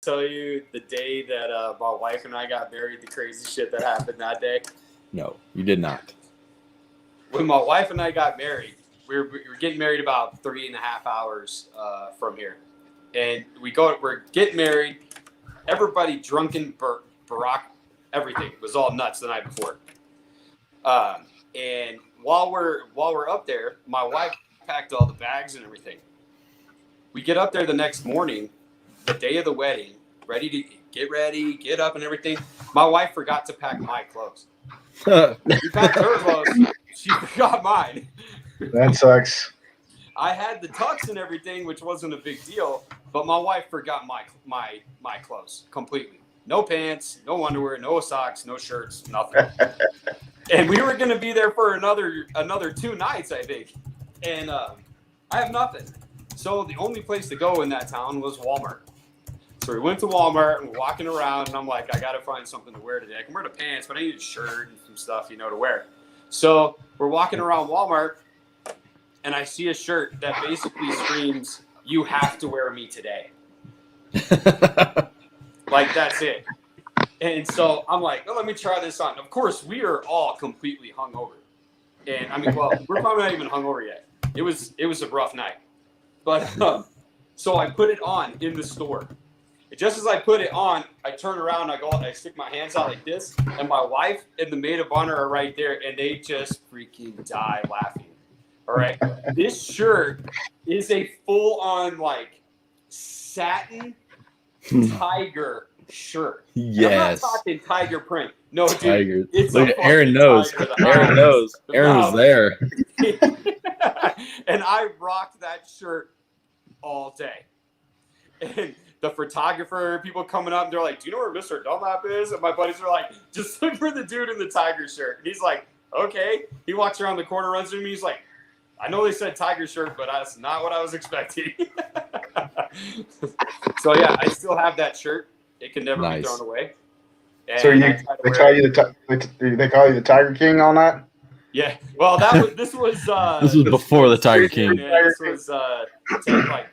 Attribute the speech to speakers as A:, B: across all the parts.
A: tell you the day that my wife and I got married, the crazy shit that happened that day?
B: No, you did not.
A: When my wife and I got married, we were getting married about 3.5 hours from here. And we're getting married. Everybody drunken, Barack, everything was all nuts the night before. And while we're up there, my wife packed all the bags and everything. We get up there the next morning, the day of the wedding, ready to get up and everything. My wife forgot to pack my clothes. We packed her clothes. She forgot mine.
C: That sucks.
A: I had the tux and everything, which wasn't a big deal, but my wife forgot my clothes completely. No pants, no underwear, no socks, no shirts, nothing. And we were going to be there for another 2 nights, I think. And I have nothing. So the only place to go in that town was Walmart. So we went to Walmart and we're walking around, and I'm like, I got to find something to wear today. I can wear the pants, but I need a shirt and some stuff, to wear. So we're walking around Walmart, and I see a shirt that basically screams, "You have to wear me today." Like, that's it. And so I'm like, let me try this on. Of course, we are all completely hungover. And I mean, well, we're probably not even hungover yet. It was a rough night. But so I put it on in the store. And just as I put it on, I turn around, I stick my hands out like this, and my wife and the maid of honor are right there, and they just freaking die laughing. All right. This shirt is a full-on, like, satin tiger shirt.
B: Yes.
A: I'm not talking tiger print. No, dude.
B: Tiger.
A: It's
B: Look at Aaron knows. Aaron knows. Aaron was there.
A: And I rocked that shirt all day. And the photographer, people coming up, and they're like, "Do you know where Mr. Dunlap is?" And my buddies are like, "Just look for the dude in the tiger shirt." And he's like, "Okay." He walks around the corner, runs into me. He's like, "I know they said tiger shirt, but that's not what I was expecting." So yeah, I still have that shirt. It can never be thrown away. And
C: so they call you the Tiger King on that?
A: Yeah. Well, this was
B: before the Tiger King.
A: This was like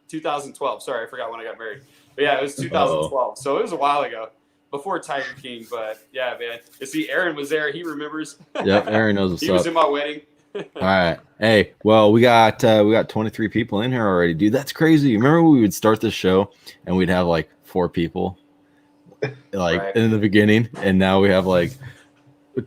A: 2012. Sorry, I forgot when I got married. But yeah, it was 2012. So it was a while ago, before Tiger King. But yeah, man. You see, Aaron was there. He remembers.
B: Yep, Aaron knows what's up.
A: He was in my wedding.
B: All right. Hey, well, we got 23 people in here already, dude. That's crazy. Remember we would start this show and we'd have like 4 people like in the beginning, and now we have like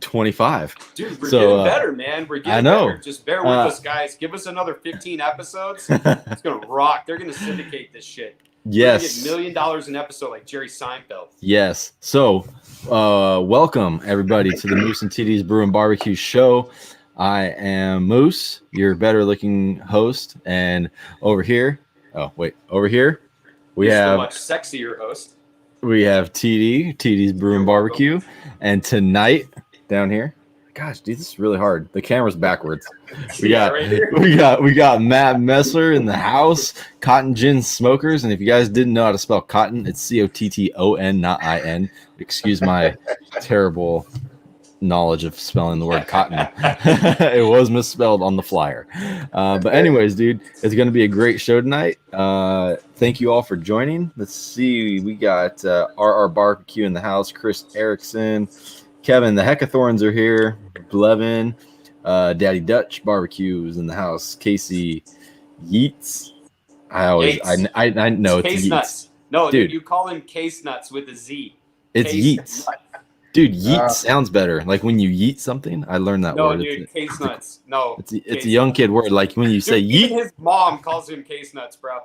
B: 25.
A: Dude, we're getting better, man. We're getting better. Just bear with us, guys. Give us another 15 episodes. It's gonna rock. They're gonna syndicate this shit.
B: Yes.
A: We're gonna get $1 million an episode like Jerry Seinfeld.
B: Yes. So welcome everybody to the Moose and TD's Brew and Barbecue show. I am Moose, your better looking host, and over here we have
A: a much sexier host.
B: We have TD's Brew and Barbecue, and tonight down here, gosh, dude, this is really hard. The camera's backwards. We got Matt Messler in the house, Cottingin Smokers, and if you guys didn't know how to spell cotton, it's Cotton, not IN. Excuse my terrible knowledge of spelling the word cotton. It was misspelled on the flyer. But anyways, dude, it's going to be a great show tonight. Thank you all for joining. Let's see. We got RR Barbecue in the house, Chris Erickson, Kevin, the Heckathorns are here, Blevin, Daddy Dutch Barbecue is in the house, Casey Yeats. I know it's
A: Case
B: Yeats.
A: Nuts. No, dude, you call him Case Nuts with a Z.
B: It's Yeats. Dude, yeet sounds better. Like when you yeet something, I learned that word.
A: No, dude, case nuts. No,
B: it's a young kid word. Like when you say yeet.
A: Even his mom calls him case nuts, bro.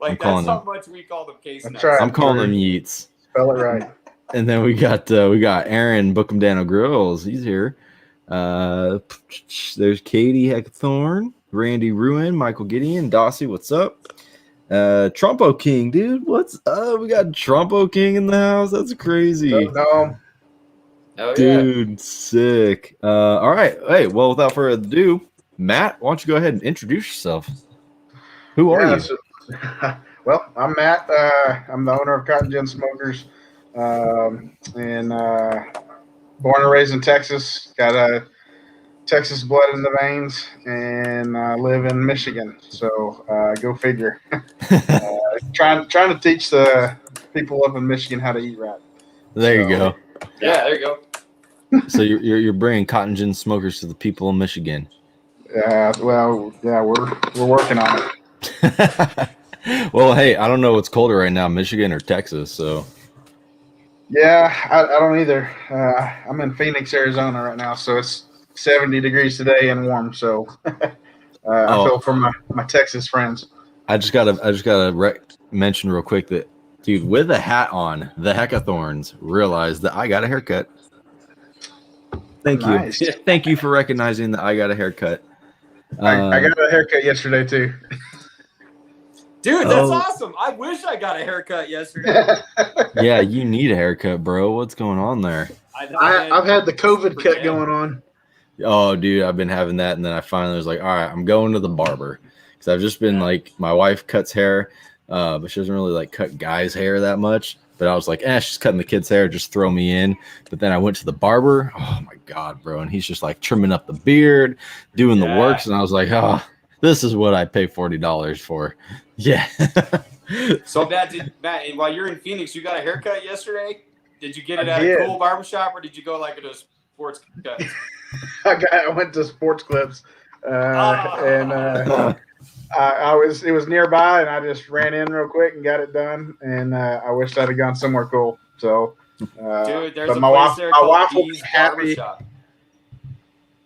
A: Like that's how much we call them case nuts.
B: I'm calling them yeets.
C: Spell it right.
B: And then we got Aaron Book'em Grills. He's here. There's Katie Heckathorn, Randy Ruin, Michael Gideon, Dossie. What's up? Trumpo King, dude. What's up? We got Trumpo King in the house. That's crazy.
A: Oh,
B: dude,
A: yeah.
B: Sick. All right. Hey, well, without further ado, Matt, why don't you go ahead and introduce yourself? Who are you?
C: Well, I'm Matt. I'm the owner of Cottingin Smokers, and born and raised in Texas. Got a Texas blood in the veins, and live in Michigan. So go figure. trying to teach the people up in Michigan how to eat right.
B: There you go.
A: Yeah, there you go.
B: So you're bringing cotton gin smokers to the people in Michigan.
C: Well, yeah, we're working on it.
B: Well, hey, I don't know what's colder right now, Michigan or Texas. So
C: Yeah, I don't either. I'm in Phoenix, Arizona right now, so it's 70 degrees today and warm. So I feel for my Texas friends.
B: I just gotta mention real quick that, dude, with a hat on, the Heckathorns realized that I got a haircut. Thank
C: Nice.
B: you. Thank you for recognizing that I got a haircut.
C: I got a haircut yesterday too.
A: Dude, that's awesome. I wish I got a haircut yesterday.
B: Yeah, you need a haircut, bro. What's going on there?
C: I've had the COVID cut going on.
B: Oh, dude, I've been having that, and then I finally was like, all right, I'm going to the barber, because I've just been like, my wife cuts hair, but she doesn't really like cut guys' hair that much. But I was like, she's cutting the kid's hair, just throw me in. But then I went to the barber. Oh my God, bro. And he's just like trimming up the beard, doing the works. And I was like, oh, this is what I pay $40 for. Yeah.
A: So Matt, and while you're in Phoenix, you got a haircut yesterday? Did you get it at a cool barbershop, or did you go like at a sports cut?
C: I went to Sports Clips, and it was nearby, and I just ran in real quick and got it done. And I wished I'd have gone somewhere cool. So,
A: dude, there's a place there called Bees Barbershop.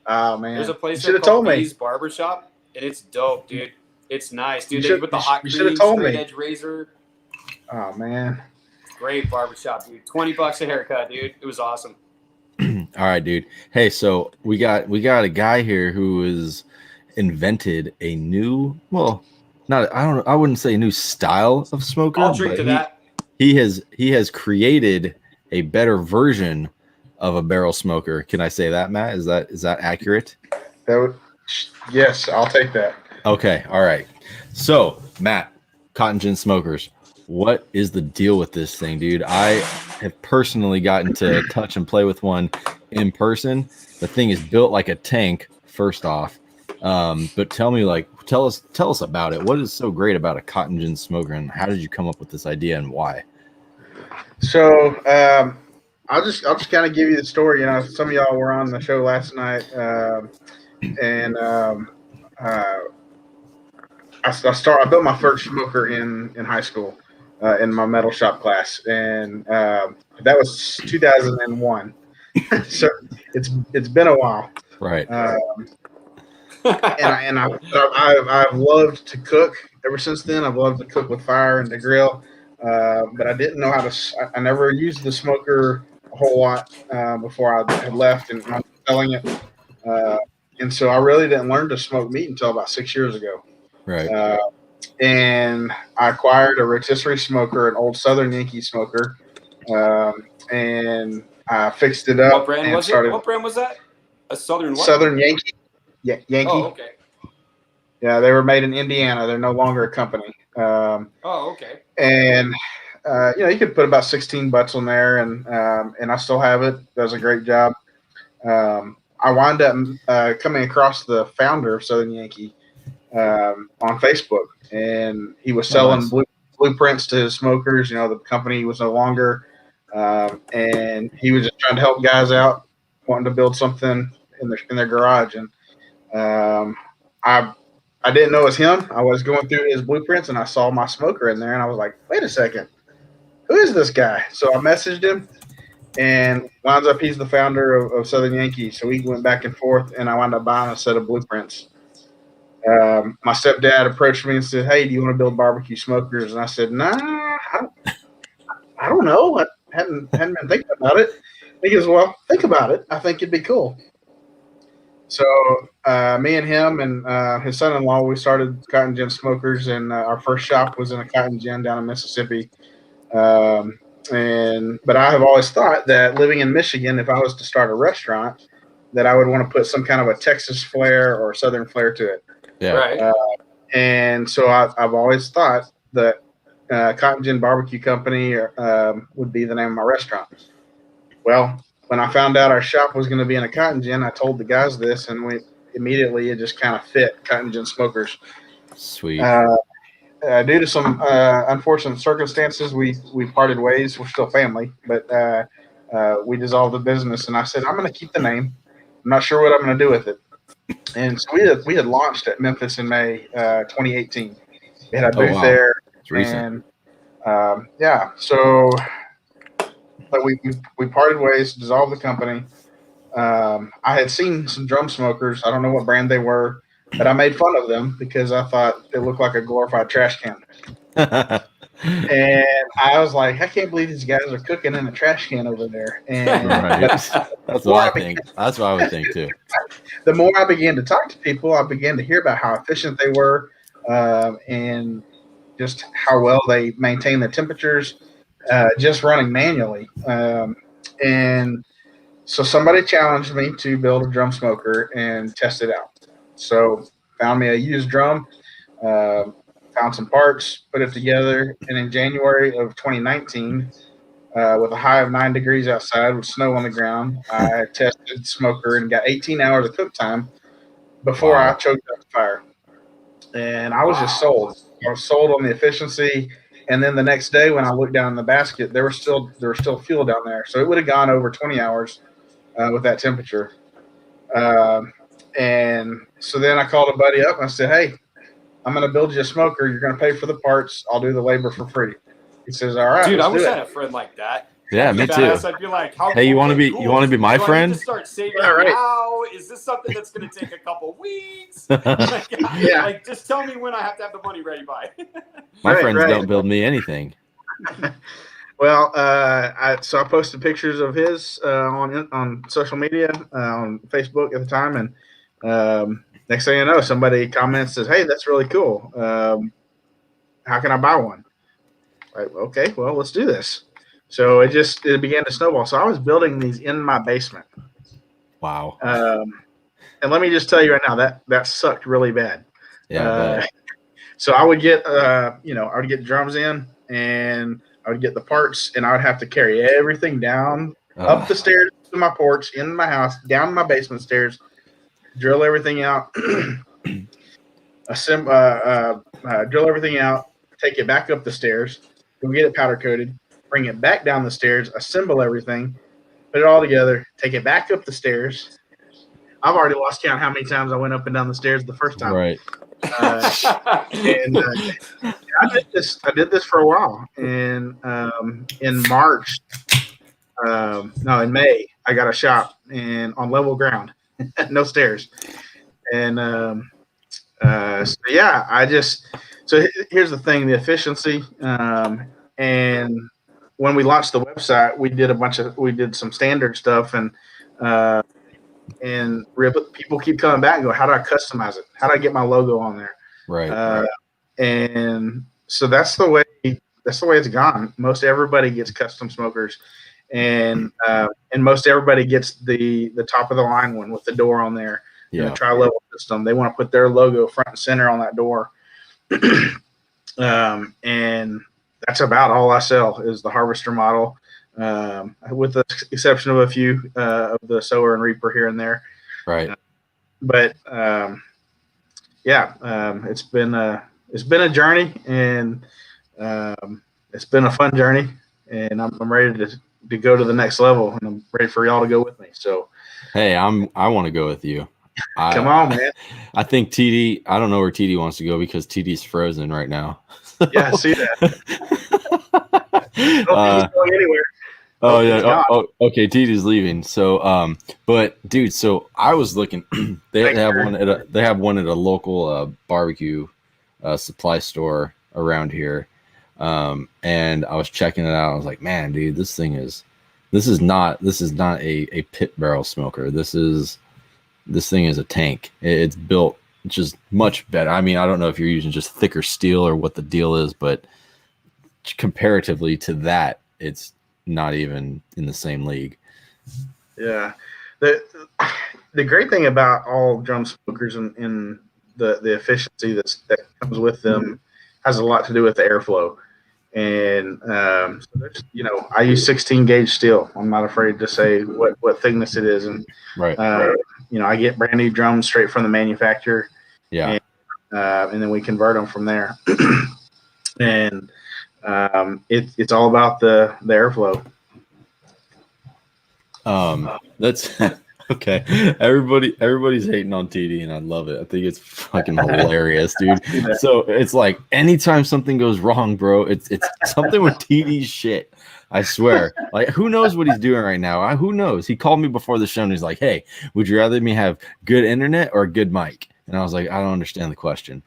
C: Oh man,
A: there's a place there called Bees Barbershop, and it's dope, dude. It's nice, dude. They put the hot cream, straight edge razor.
C: Oh man,
A: great barbershop, dude. $20 a haircut, dude. It was awesome.
B: All right, dude. Hey, so we got a guy here who has invented a new, I wouldn't say a new style of smoker.
A: I'll drink to that.
B: He has created a better version of a barrel smoker. Can I say that, Matt? Is that accurate?
C: Yes, I'll take that.
B: Okay, all right. So, Matt, Cotton Gin Smokers, what is the deal with this thing, dude? I have personally gotten to touch and play with one in person. The thing is built like a tank, first off. But tell us about it. What is so great about a Cotton Gin Smoker, and how did you come up with this idea, and why?
C: So, I'll just kind of give you the story. You know, some of y'all were on the show last night, and I built my first smoker in high school, in my metal shop class, and that was 2001. So it's been a while,
B: right?
C: And I've loved to cook ever since then. I've loved to cook with fire and to grill, but I didn't know how to. I never used the smoker a whole lot before I had left and I'm selling it, and so I really didn't learn to smoke meat until about 6 years ago.
B: Right.
C: And I acquired a rotisserie smoker, an old Southern Yankee smoker, and I fixed it up.
A: What brand was it? What brand was that? A Southern what?
C: Southern Yankee. Yeah, Yankee.
A: Oh, okay.
C: Yeah, they were made in Indiana. They're no longer a company.
A: Oh, okay.
C: And you could put about 16 butts on there, and I still have it. Does a great job. I wound up coming across the founder of Southern Yankee on Facebook, and he was selling blueprints to his smokers. You know, the company was no longer, and he was just trying to help guys out, wanting to build something in their garage. And I didn't know it was him. I was going through his blueprints, and I saw my smoker in there, and I was like, wait a second, who is this guy? So I messaged him, and winds up he's the founder of Southern Yankee. So we went back and forth, and I wound up buying a set of blueprints. My stepdad approached me and said, hey, do you want to build barbecue smokers? And I said, nah, I don't know. I hadn't been thinking about it. He goes, well, think about it. I think it'd be cool. So me and him and his son-in-law, we started Cotton Gin Smokers, and our first shop was in a cotton gin down in Mississippi. But I have always thought that living in Michigan, if I was to start a restaurant, that I would want to put some kind of a Texas flair or Southern flair to it.
B: Yeah.
A: Right.
C: And so I've always thought that Cotton Gin Barbecue Company would be the name of my restaurant. Well, when I found out our shop was going to be in a cotton gin, I told the guys this, and it just kind of fit, Cotton Gin Smokers.
B: Sweet.
C: due to some unfortunate circumstances, we parted ways. We're still family, but we dissolved the business. And I said, I'm going to keep the name. I'm not sure what I'm going to do with it. And so we had launched at Memphis in May 2018. We had a booth there,
B: it's recent.
C: and so but we parted ways, dissolved the company. I had seen some drum smokers. I don't know what brand they were, but I made fun of them because I thought they looked like a glorified trash can. And I was like, I can't believe these guys are cooking in a trash can over there. And
B: that's what I think. That's what I would think too.
C: The more I began to talk to people, I began to hear about how efficient they were, and just how well they maintain the temperatures, just running manually. And so somebody challenged me to build a drum smoker and test it out. So found me a used drum, found some parts, put it together, and in January of 2019, with a high of 9 degrees outside with snow on the ground, I tested the smoker and got 18 hours of cook time before I choked up the fire. And I was just sold. I was sold on the efficiency. And then the next day when I looked down in the basket, there was still fuel down there. So it would have gone over 20 hours with that temperature. And so then I called a buddy up and I said, hey, I'm going to build you a smoker. You're going to pay for the parts. I'll do the labor for free. He says, all right.
A: Dude, I wish I had a friend like that.
B: Yeah, me too.
A: I'd be like,
B: hey, you want to be my friend?
A: To start saving now? Is this something that's going to take a couple weeks? Like, just tell me when I have to have the money ready by.
B: My friends don't build me anything.
C: Well, so I posted pictures of his on social media, on Facebook at the time, and next thing you know, somebody comments, says, hey, that's really cool. How can I buy one? Like, okay, well, let's do this. So it began to snowball. So I was building these in my basement.
B: Wow.
C: And let me just tell you right now, that sucked really bad.
B: Yeah.
C: So I would get, I would get drums in, and I would get the parts, and I would have to carry everything down up the stairs to my porch, in my house, down my basement stairs, drill everything out, drill everything out, take it back up the stairs, go get it powder coated, bring it back down the stairs, assemble everything, put it all together, take it back up the stairs. I've already lost count how many times I went up and down the stairs the first time.
B: Right.
C: And I did this for a while. And in March, in May, I got a shop on level ground, no stairs. And so here's the thing, the efficiency. And when we launched the website, we did some standard stuff, and people keep coming back and go, how do I customize it? How do I get my logo on there?
B: Right.
C: And so that's the way it's gone. Most everybody gets custom smokers, and most everybody gets the top of the line one with the door on there.
B: Yeah.
C: The tri-level system. They want to put their logo front and center on that door. And that's about all I sell is the Harvester model, with the exception of a few of the Sower and Reaper here and there.
B: Right.
C: But it's been a journey, and it's been a fun journey, and I'm ready to go to the next level, and I'm ready for y'all to go with me. So,
B: hey, I want to go with you.
C: Come on, man.
B: I think TD. I don't know where TD wants to go because TD's frozen right now.
C: Yeah, I see that. He's going anywhere.
B: Oh yeah. Oh, okay. TD's leaving. So, but dude, so I was looking. They have one at a local barbecue supply store around here, and I was checking it out. I was like, man, dude, this is not a pit barrel smoker. This thing is a tank. It's built just much better. I mean, I don't know if you're using just thicker steel or what the deal is, but comparatively to that, it's not even in the same league.
C: Yeah. The great thing about all drum smokers and the efficiency that comes with them has a lot to do with the airflow. And I use 16 gauge steel. I'm not afraid to say what thickness it is. And
B: right.
C: I get brand new drums straight from the manufacturer.
B: Yeah.
C: And then we convert them from there. and it's all about the airflow.
B: That's okay. Everybody's hating on TD, and I love it. I think it's fucking hilarious, dude. So it's like anytime something goes wrong, bro, it's something with TD shit. I swear. Like, who knows what he's doing right now? Who knows? He called me before the show and he's like, "Hey, would you rather me have good internet or a good mic?" And I was like, "I don't understand the question."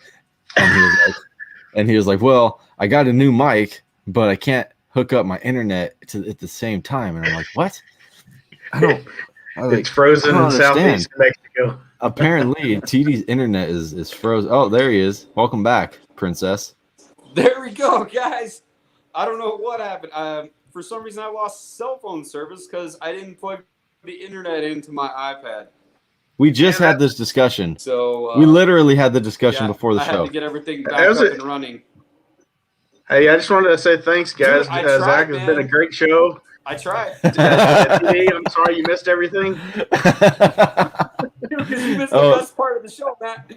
B: And he was like, "Well, I got a new mic, but I can't hook up my internet at the same time." And I'm like, "What?"
C: It's frozen in southeast Mexico.
B: Apparently, TD's internet is frozen. Oh, there he is. Welcome back, princess.
A: There we go, guys. I don't know what happened. For some reason, I lost cell phone service because I didn't plug the internet into my iPad.
B: We just had this discussion.
A: So
B: we literally had the discussion before the show.
A: I had to get everything back up and running.
C: Hey, I just wanted to say thanks, guys.
A: Dude,
C: Zach, it's been a great show.
A: I tried.
C: I'm sorry you missed everything.
A: Because you missed the best part of the show, Matt.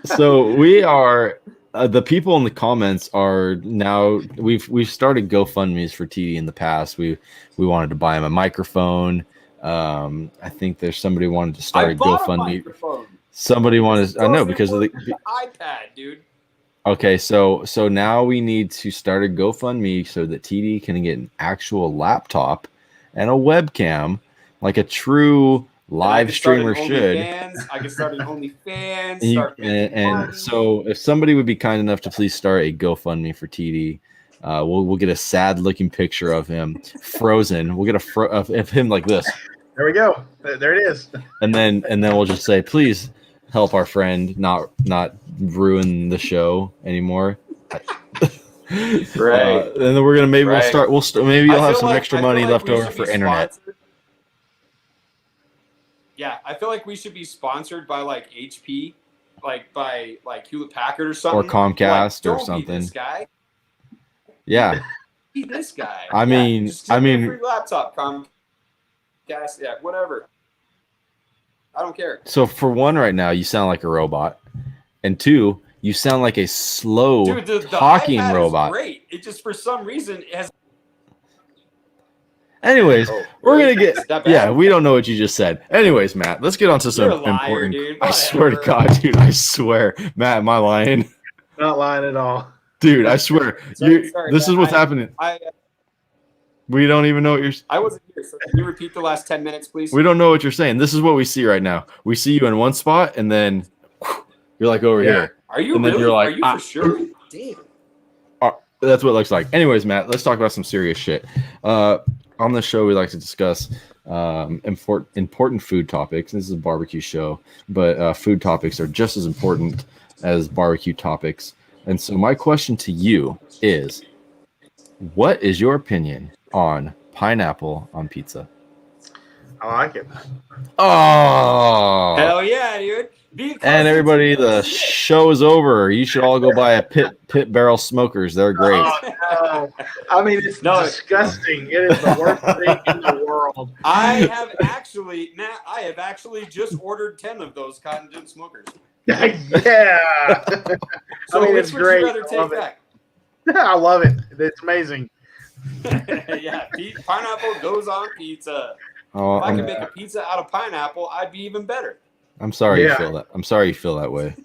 B: So we are the people in the comments are now we've started GoFundMe's for TD in the past. We wanted to buy him a microphone. I think there's somebody wanted to start a GoFundMe. Somebody wanted. I know because of the
A: iPad, dude.
B: Okay, so now we need to start a GoFundMe so that TD can get an actual laptop and a webcam, like a true live streamer should.
A: I can start an OnlyFans.
B: And so, if somebody would be kind enough to please start a GoFundMe for TD, we'll get a sad-looking picture of him frozen. We'll get of him like this.
C: There we go. There it is.
B: And then we'll just say, please help our friend not ruin the show anymore.
C: Right.
B: And then we're gonna we'll start. Maybe you'll have some extra money left over for internet.
A: Yeah, I feel like we should be sponsored by like HP, like by like Hewlett Packard or something,
B: or Comcast or something.
A: Be this guy.
B: Yeah.
A: Be this guy.
B: I mean,
A: free laptop, Comcast, yeah, whatever. I don't care.
B: So for one, right now you sound like a robot, and two, you sound like a slow talking robot.
A: Is great. It just for some reason it has.
B: Anyways, we're gonna get. Yeah, we don't know what you just said. Anyways, Matt, let's get on to some important.
A: Dude.
B: I swear to God, dude. I swear, Matt, am I lying?
C: Not lying at all,
B: dude. I swear. Sorry, this is what's happening. We don't even know what you're.
A: I wasn't here, so can you repeat the last 10 minutes, please?
B: We don't know what you're saying. This is what we see right now. We see you in one spot, and then you're like over here.
A: Are you
B: and
A: really?
B: Then you're like,
A: are you for sure? Damn.
B: That's what it looks like. Anyways, Matt, let's talk about some serious shit. On this show, we like to discuss important food topics. This is a barbecue show, but food topics are just as important as barbecue topics. And so my question to you is, what is your opinion on pineapple on pizza?
C: I like it.
B: Oh,
A: hell yeah, dude!
B: And everybody, the show is over. You should all go buy a pit barrel smokers. They're great.
C: Oh, no. I mean, it's disgusting. It is the worst thing in the world.
A: I have actually just ordered 10 of those cottingin smokers.
C: Yeah.
A: So
C: I mean,
A: which
C: it's
A: would
C: great.
A: you rather take back?
C: I love it. It's amazing.
A: Yeah, pineapple goes on pizza.
B: Oh,
A: if I could make a pizza out of pineapple, I'd be even better.
B: I'm sorry you feel that. I'm sorry you feel that way.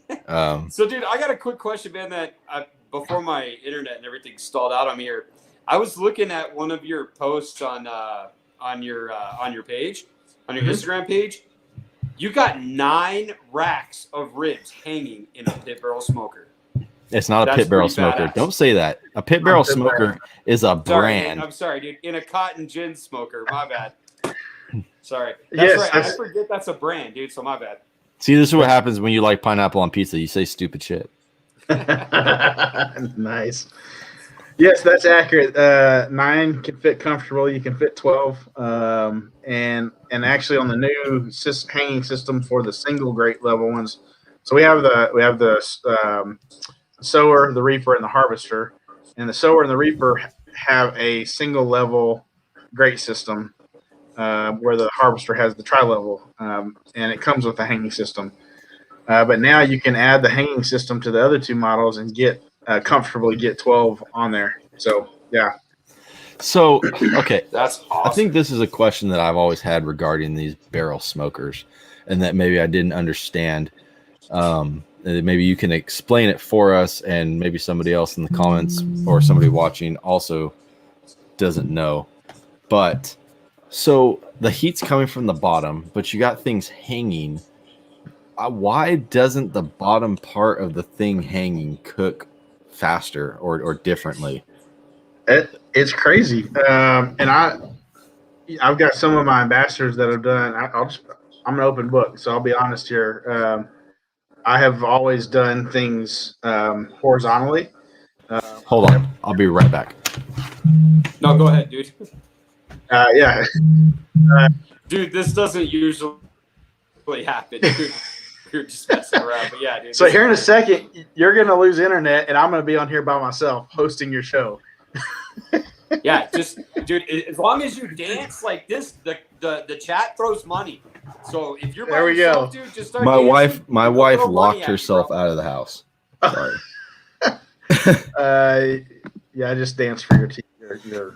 A: So, dude, I got a quick question, man. That before my internet and everything stalled out on me here, I was looking at one of your posts on your page, on your Instagram page. You got 9 racks of ribs hanging in a pit barrel smoker.
B: It's not a pit barrel smoker.
A: Badass.
B: Don't say that. A pit barrel smoker is a brand.
A: I'm sorry, dude. In a cotton gin smoker. My bad. Sorry. That's right. I forget that's a brand, dude. So my bad.
B: See, this is what happens when you like pineapple on pizza. You say stupid shit.
C: Nice. Yes, that's accurate. 9 can fit comfortable. You can fit 12. And actually on the new hanging system for the single grate level ones. So we have the sower, the reaper, and the harvester. And the sower and the reaper have a single level grate system. Where the harvester has the tri-level, and it comes with a hanging system. But now you can add the hanging system to the other 2 models and get comfortably get 12 on there. So yeah.
B: So, okay,
A: That's awesome.
B: I think this is a question that I've always had regarding these barrel smokers, and that maybe I didn't understand. And maybe you can explain it for us, and maybe somebody else in the comments or somebody watching also doesn't know. But so the heat's coming from the bottom, but you got things hanging. Why doesn't the bottom part of the thing hanging cook faster or differently?
C: It's crazy. And I've got some of my ambassadors that have done. I'm an open book, so I'll be honest here. I have always done things horizontally.
B: Hold on, I'll be right back.
A: No, go ahead, dude.
C: Yeah.
A: Dude, this doesn't usually happen. Dude. You're just messing around, but yeah, dude.
C: So here in a second, you're gonna lose internet, and I'm gonna be on here by myself hosting your show.
A: Yeah, just dude. As long as you dance like this, the chat throws money. So if you're by
C: There we
A: yourself,
C: go.
A: dude, just start
B: My
A: dancing.
B: wife
A: Throw money
B: locked
A: at you,
B: herself
A: bro.
B: out of the house. Sorry.
C: Yeah, I just danced for your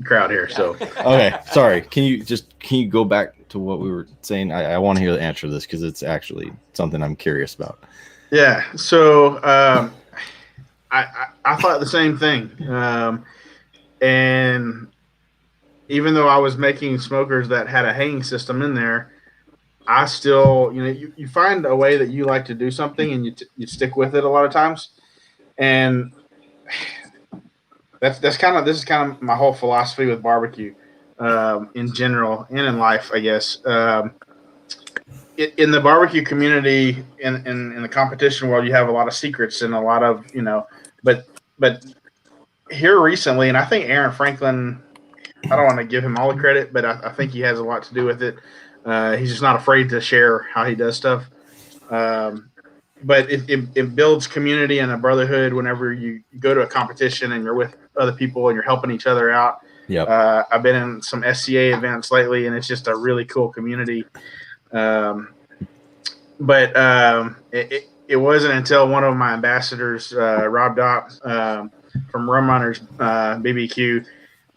C: crowd here.
A: Yeah.
C: So
B: Okay, sorry. Can you go back to what we were saying? I want to hear the answer to this because it's actually something I'm curious about.
C: yeah, so I thought the same thing, and even though I was making smokers that had a hanging system in there, I still, you find a way that you like to do something and you stick with it a lot of times, and this is kind of my whole philosophy with barbecue, in general and in life, I guess. In the barbecue community, in the competition world, you have a lot of secrets and a lot of, but here recently, and I think Aaron Franklin, I don't want to give him all the credit, but I think he has a lot to do with it. He's just not afraid to share how he does stuff. But it builds community and a brotherhood whenever you go to a competition and you're with other people and you're helping each other out.
B: Yep.
C: I've been in some SCA events lately, and it's just a really cool community. But it wasn't until one of my ambassadors, Rob Dopp, from Rum Runners BBQ.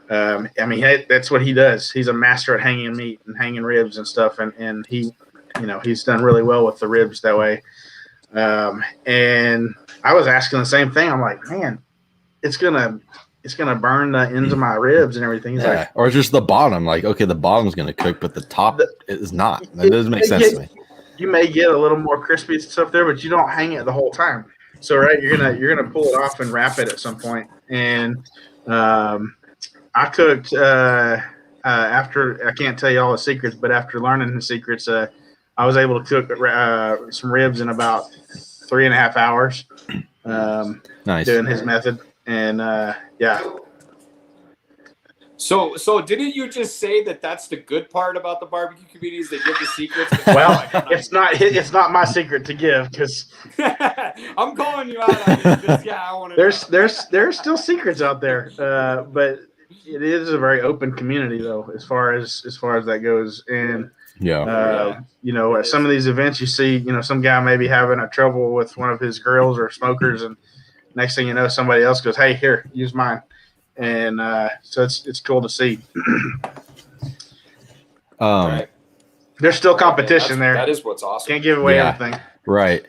C: That's what he does. He's a master at hanging meat and hanging ribs and stuff, and he, he's done really well with the ribs that way. And I was asking the same thing. I'm like, man, it's gonna burn the ends of my ribs and everything. He's like,
B: or just the bottom. Like, okay, the bottom's gonna cook, but the top is not. That doesn't make sense to me.
C: You may get a little more crispy stuff there, but you don't hang it the whole time. So right, you're gonna pull it off and wrap it at some point. And I cooked after, I can't tell you all the secrets, but after learning the secrets, I was able to cook some ribs in about 3.5 hours.
B: Nice.
C: Doing his method, and yeah.
A: So didn't you just say that that's the good part about the barbecue community is they give the secrets?
C: Well, it's not my secret to give, because
A: I'm calling you out on this. Yeah, I want to.
C: There's still secrets out there, but it is a very open community though, as far as that goes. And at some of these events you see, some guy may be having a trouble with one of his grills or smokers, and next thing you know, somebody else goes, "Hey, here, use mine." And so it's cool to see.
A: Right.
C: There's still competition there.
A: That is what's awesome.
C: Can't give away everything.
B: Right.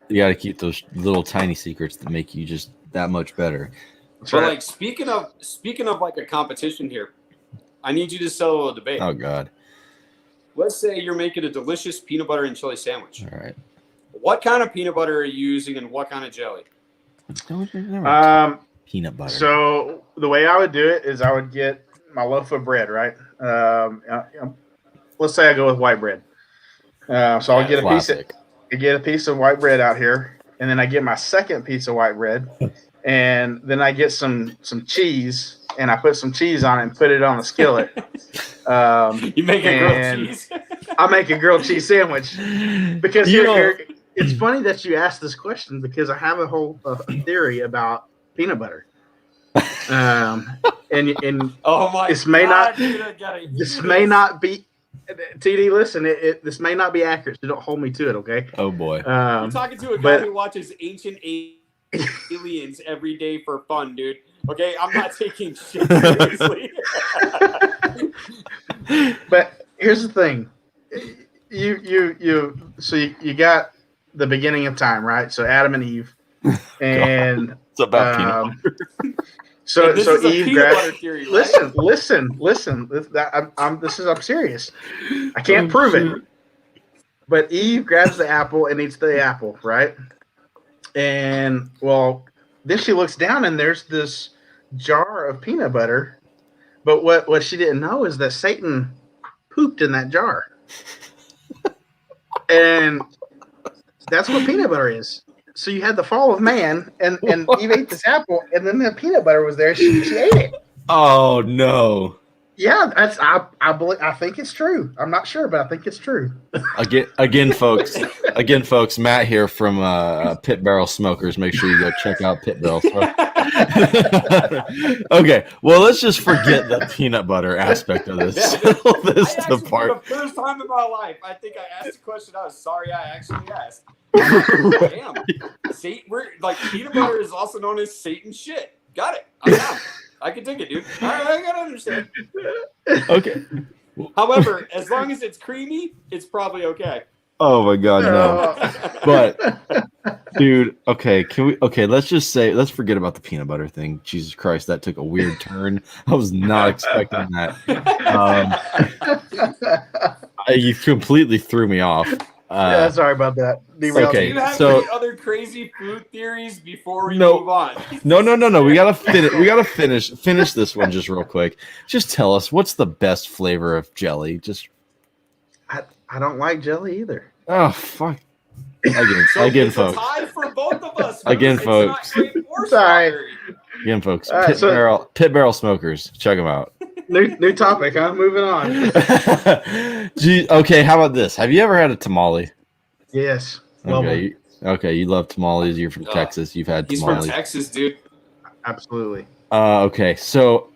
B: You got to keep those little tiny secrets that make you just that much better.
A: But like speaking of like a competition here, I need you to settle a debate.
B: Oh God.
A: Let's say you're making a delicious peanut butter and chili sandwich.
B: All right.
A: What kind of peanut butter are you using, and what kind of jelly?
B: Peanut butter.
C: So the way I would do it is I would get my loaf of bread, right? Let's say I go with white bread. So I'll get a piece of white bread out here, and then I get my second piece of white bread, and then I get some cheese, and I put some cheese on it and put it on the skillet.
A: You make a grilled cheese.
C: I make a grilled cheese sandwich because it's funny that you asked this question, because I have a whole theory about peanut butter. And
A: oh my!
C: This may not be. TD, listen. This may not be accurate, so don't hold me to it, okay?
B: Oh boy!
A: You're talking to a guy who watches ancient aliens every day for fun, dude. Okay, I'm not taking shit seriously.
C: But here's the thing. You got the beginning of time, right? So Adam and Eve. And
B: It's about peanut butter.
C: So
A: this is a
C: Eve
A: peanut
C: grabs.
A: butter theory, right?
C: Listen. I'm serious. I can't prove it. But Eve grabs the apple and eats the apple, right? And well, then she looks down and there's this jar of peanut butter. But what she didn't know is that Satan pooped in that jar. And that's what peanut butter is. So you had the fall of man, and Eve ate this apple, and then the peanut butter was there. She ate it.
B: Oh no!
C: Yeah, I think it's true. I'm not sure, but I think it's true.
B: Again, folks. Matt here from Pit Barrel Smokers. Make sure you go check out Pit Barrel Smokers. Okay, well, let's just forget the peanut butter aspect of this. This
A: For
B: part.
A: the first time in my life, I think I asked a question I was sorry I actually asked. Damn. Peanut butter is also known as Satan shit. Got it. I'm down. I can take it, dude. I gotta understand.
B: Okay.
A: However, as long as it's creamy, it's probably okay.
B: Oh my God, no. But, dude, okay, let's forget about the peanut butter thing. Jesus Christ, that took a weird turn. I was not expecting that. You completely threw me off.
C: Yeah, sorry about that.
B: Okay,
A: do you have any other crazy food theories before we move on?
B: No. We gotta finish this one just real quick. Just tell us, what's the best flavor of jelly?
C: I don't like jelly either.
B: Oh fuck! Again, folks.
A: Tie for both of us.
B: Again,
A: It's
B: folks.
A: not grape or
C: Sorry.
A: strawberry.
B: Again, folks.
C: All right,
B: Pit Barrel Smokers. Check them out.
C: New topic, huh? Moving on.
B: Gee, okay, how about this? Have you ever had a tamale?
C: Yes.
B: Okay, you love tamales. You're from Texas. You've had
A: He's
B: tamales.
A: from Texas, dude.
C: Absolutely.
B: Okay, so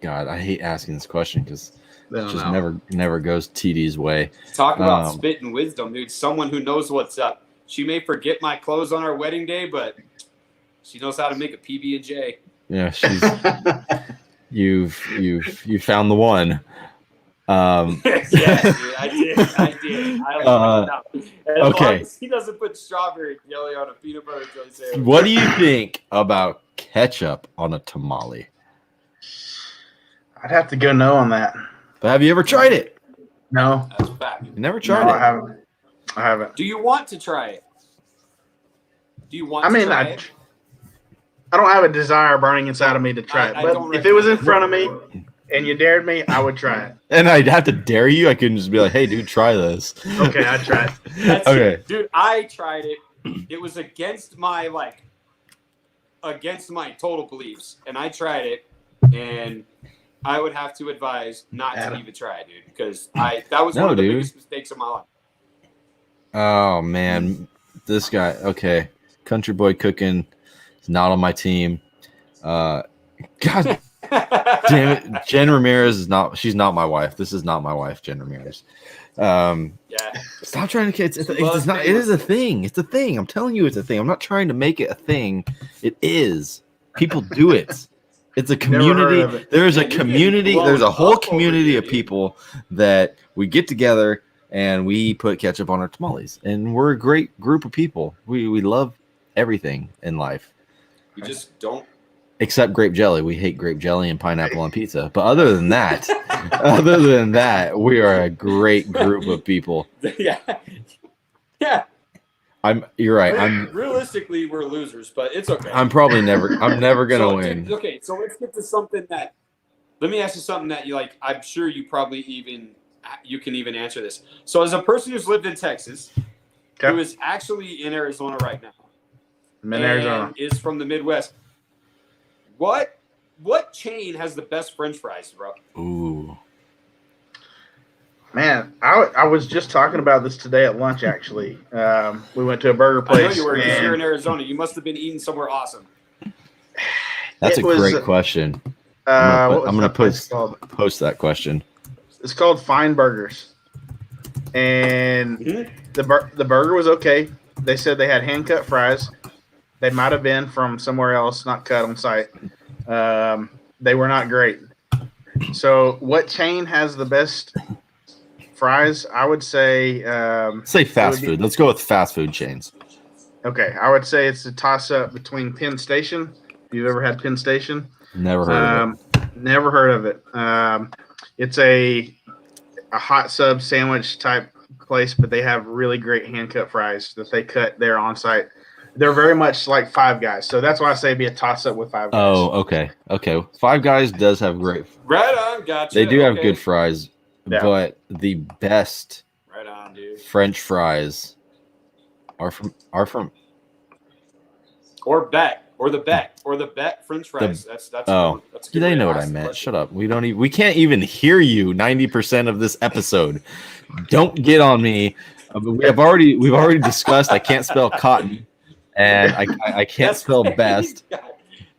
B: God, I hate asking this question because it just never goes TD's way.
A: Talk about spitting wisdom, dude. Someone who knows what's up. She may forget my clothes on our wedding day, but she knows how to make a PB&J.
B: Yeah, she's you've found the one.
A: Yes, dude, I did. I love it. As long as he doesn't put strawberry jelly on a peanut butter jelly sandwich.
B: What do you think about ketchup on a tamale?
C: I'd have to go no on that.
B: But have you ever tried it?
C: No.
A: That's a fact.
B: You never tried it.
C: I haven't.
A: Do you want to try it? Do you want to try it?
C: I don't have a desire burning inside of me to try it. But if it was in front of me and you dared me, I would try it.
B: And I'd have to dare you? I couldn't just be like, hey, dude, try this.
C: Okay, I'd try it.
A: That's
B: okay.
A: it. Dude, I tried it. It was against my total beliefs. And I tried it. And I would have to advise not to even try, dude. Because that was one of the biggest mistakes of my life.
B: Oh, man. This guy, okay. Country boy cooking is not on my team. God damn it. Jen Ramirez she's not my wife. This is not my wife, Jen Ramirez. Stop trying to, it is a thing. It's a thing. I'm telling you it's a thing. I'm not trying to make it a thing. It is. People do it. It's a community. There's a community. There's a whole community of people that we get together and we put ketchup on our tamales. And we're a great group of people. We love everything in life.
A: We just don't.
B: Except grape jelly. We hate grape jelly and pineapple on pizza. But other than that, we are a great group of people.
A: Yeah.
B: You're right.
A: Realistically, we're losers, but it's okay.
B: I'm never gonna win.
A: Dude, okay, so let's get to something let me ask you something that you like. I'm sure you probably you can even answer this. So as a person who's lived in Texas, who is actually in Arizona right now, is from the Midwest, what chain has the best French fries, bro?
B: Ooh.
C: Man, I was just talking about this today at lunch, actually. We went to a burger place.
A: I know you were, because you're in Arizona. You must have been eating somewhere awesome.
B: That's a great question. I'm going to post that question.
C: It's called Fine Burgers. And the burger was okay. They said they had hand-cut fries. They might have been from somewhere else, not cut on site. They were not great. So, what chain has the best fries? I would say.
B: Say fast food. Let's go with fast food chains.
C: Okay, I would say it's a toss-up between Penn Station. If you've ever had Penn Station,
B: Never heard of it.
C: Never heard of it. It's a hot sub sandwich type place, but they have really great hand-cut fries that they cut there on site. They're very much like Five Guys, so that's why I say it'd be a toss-up with Five Guys.
B: Oh, okay. Five Guys does have great.
A: Right on, gotcha.
B: They do have good fries, but the best
A: right on, dude.
B: French fries are from
A: or the Bet French fries. That's
B: oh, that's a good they know what I meant. Shut up. We can't even hear you 90% of this episode. Don't get on me. We've already discussed I can't spell cotton, and I can't spell best.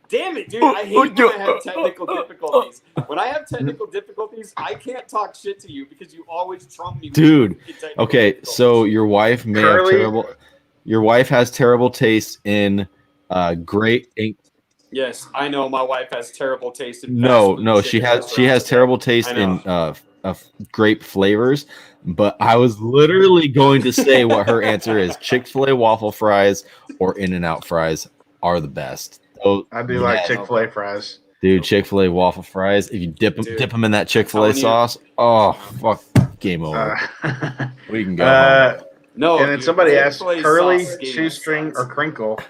A: Damn it, dude. I hate when I have technical difficulties. When I have technical difficulties, I can't talk shit to you because you always trump me.
B: Dude, okay, so your wife may have terrible. Your wife has terrible taste in great ink.
A: Yes, I know my wife has terrible taste in.
B: No, she has terrible taste in grape flavors. But I was literally going to say what her answer is: Chick-fil-A waffle fries or In-N-Out fries are the best. So,
C: I do like Chick-fil-A fries,
B: dude. Chick-fil-A waffle fries. If you dip them in that Chick-fil-A sauce, oh fuck, game over. We can go.
A: No,
C: and then somebody asked curly, shoestring, or crinkle.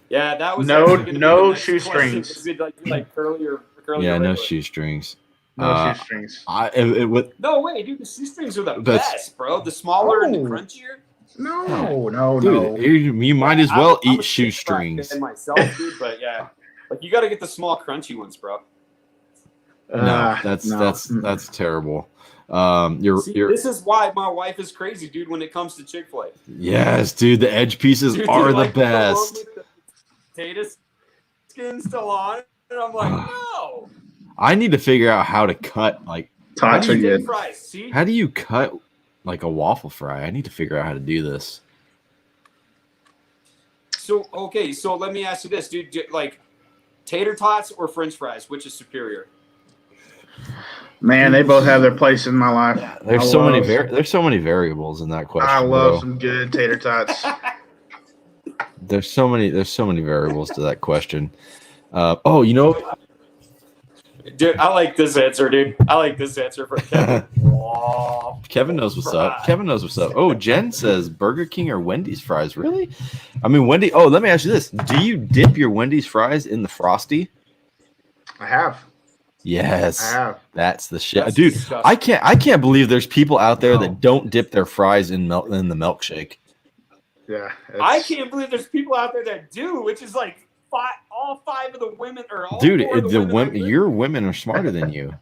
A: Yeah, that was
C: no shoestrings.
A: Like curly or curly.
B: Yeah, no shoestrings.
C: No shoestrings.
A: No way, dude. The shoestrings are the best, bro. The smaller and the crunchier.
C: No.
B: Dude, you might as well eat shoestrings.
A: Myself, dude, but yeah, like you got to get the small, crunchy ones, bro.
B: No, that's terrible.
A: This is why my wife is crazy, dude. When it comes to Chick-fil-A.
B: Yes, dude. The edge pieces are the best.
A: The potato skin still on, and I'm like, no.
B: I need to figure out how to cut
C: how do
B: you cut like a waffle fry? I need to figure out how to do this.
A: So let me ask you this, dude. Like tater tots or French fries, which is superior?
C: Man, they both have their place in my life.
B: Yeah, there's so many variables in that question.
C: I love some good tater tots.
B: There's so many variables to that question. You know.
A: Dude, I like this answer, dude. I like this answer for Kevin.
B: Kevin knows what's up. Oh, Jen says Burger King or Wendy's fries. Really? I mean, Wendy. Oh, let me ask you this: do you dip your Wendy's fries in the Frosty?
C: I have.
B: Yes,
C: I have.
B: That's the shit, dude. Disgusting. I can't believe there's people out there that don't dip their fries in the milkshake.
C: Yeah,
A: I can't believe there's people out there that do, which is like. All five of the women are all
B: dude. Your women are smarter than you.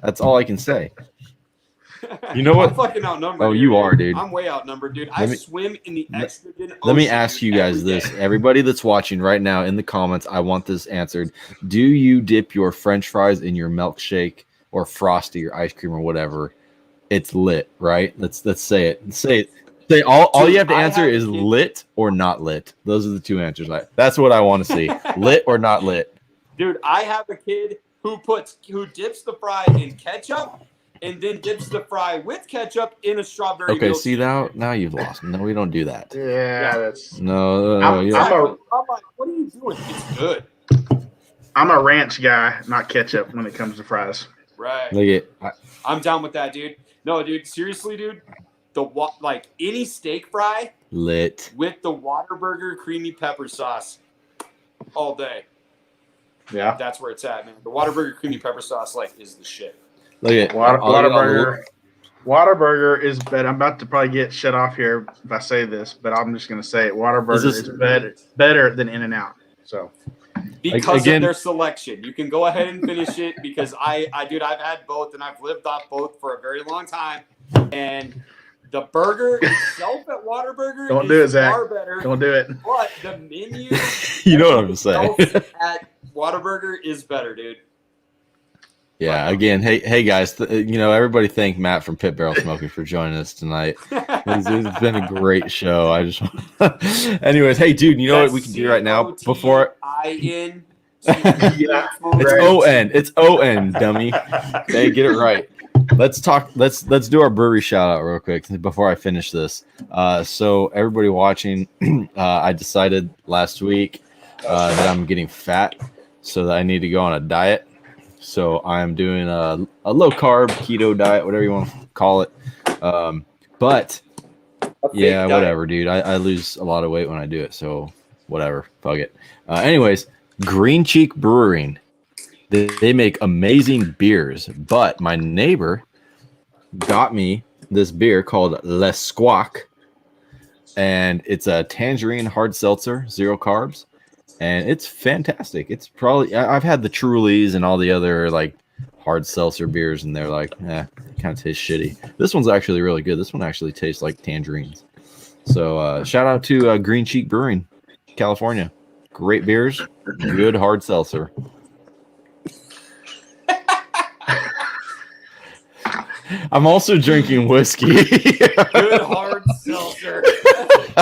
B: That's all I can say. You know what?
A: I'm fucking outnumbered.
B: Oh, you are, dude.
A: I'm way outnumbered, dude. I swim in the estrogen ocean.
B: Let me ask you guys this. Everybody that's watching right now in the comments, I want this answered. Do you dip your French fries in your milkshake or Frosty or ice cream or whatever? It's lit, right? Let's say it. Say it. All you have to answer is lit or not lit. Those are the two answers. That's what I want to see. Lit or not lit.
A: Dude, I have a kid who dips the fry in ketchup and then dips the fry with ketchup in a strawberry.
B: Okay, see now you've lost. No, we don't do that.
C: Yeah, that's
B: no.
A: I'm like, what are you doing? It's good.
C: I'm a ranch guy, not ketchup when it comes to fries.
A: Right. I'm down with that, dude. No, dude. Seriously, dude. Any steak fry
B: lit
A: with the Whataburger creamy pepper sauce all day.
C: Yeah,
A: that's where it's at, man. The Whataburger creamy pepper sauce is the shit.
B: Look at
C: Whataburger. Whataburger is better. I'm about to probably get shut off here if I say this, but I'm just going to say it. Whataburger is better than In-N-Out. So
A: because of their selection, you can go ahead and finish it because dude, I've had both and I've lived off both for a very long time, and the burger itself at Whataburger is far better.
C: Don't do it.
A: But the menu,
B: you know what I'm saying,
A: at Whataburger is better, dude.
B: Yeah. Again, hey guys, everybody thank Matt from Pit Barrel Smoking for joining us tonight. It's been a great show. I just, anyways, hey dude, you know what we can do right now before
A: COTIN.
C: Yeah,
B: it's
C: right.
B: ON. It's ON, dummy. Hey, get it right. Let's talk. Let's do our brewery shout out real quick before I finish this. So everybody watching, I decided last week that I'm getting fat, so that I need to go on a diet. So I'm doing a low carb keto diet, whatever you want to call it. But yeah, whatever, dude. I lose a lot of weight when I do it, so whatever. Fuck it. Anyways, Green Cheek Brewing. They make amazing beers, but my neighbor got me this beer called Le Squawk, and it's a tangerine hard seltzer, 0 carbs, and it's fantastic. It's probably, I've had the Trulies and all the other like hard seltzer beers, and they're like, kind of tastes shitty. This one's actually really good. This one actually tastes like tangerines. So shout out to Green Cheek Brewing, California. Great beers, good hard seltzer. I'm also drinking whiskey.
A: Good hard seltzer.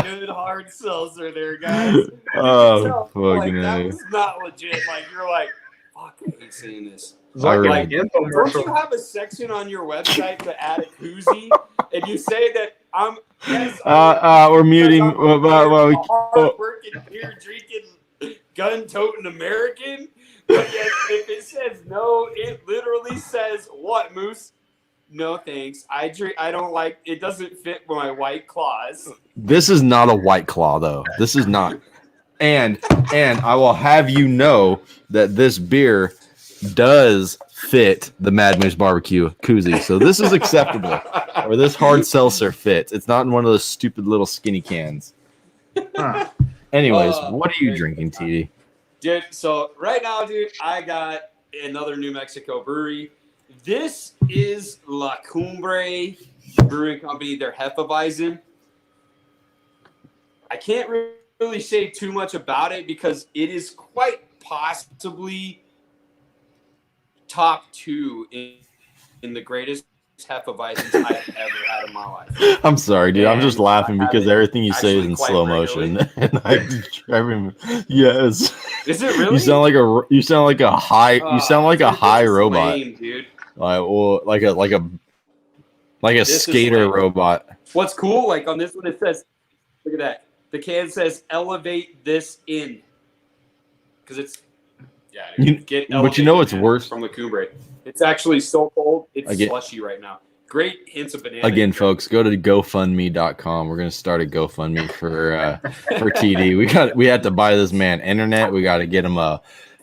A: Good hard seltzer there, guys.
B: Oh,
A: Like,
B: fucking
A: that was not legit. Like, you're like, fuck, I hate saying this.
C: It's like
B: Alright.
C: an
A: Don't
C: infomercial.
A: you have a section on your website to add a koozie? And you say that I'm, yes,
B: We're muting.
A: hard-working, beer-drinking, gun-toting American. But yet, if it says no, it literally says, what, Moose? No, thanks. I don't like, it doesn't fit my White Claws.
B: This is not a White Claw, though. This is not. And I will have you know that this beer does fit the Mad Moose Barbecue koozie. So this is acceptable. Or this hard seltzer fits. It's not in one of those stupid little skinny cans.
C: Huh.
B: Anyways, what are you drinking, TD?
A: Dude, so right now, dude, I got another New Mexico brewery. This is La Cumbre Brewing Company. They're Hefeweizen. I can't really say too much about it because it is quite possibly top 2 in the greatest Hefeweizens I've ever had in my life.
B: I'm sorry, dude. I'm just
A: And
B: laughing
A: I have
B: because
A: it
B: everything you say is
A: actually
B: in
A: quite
B: slow
A: regularly.
B: motion. And I remember, yes.
A: Is it really?
B: You sound like a high
A: Dude,
B: high
A: this is
B: robot.
A: lame, dude.
B: Like a
A: This is
B: skater
A: lame.
B: robot.
A: What's cool, like on this one, it says, look at that. The can says, elevate this in. Because it's, yeah, dude,
B: But you know what's
A: elevated, man,
B: worse?
A: from La Cumbre. It's actually so cold, it's
B: Again-
A: slushy right now. Great hints of banana.
B: Again, folks, go to GoFundMe.com. We're gonna start a GoFundMe for TD. We had to buy this man internet. We got to get him a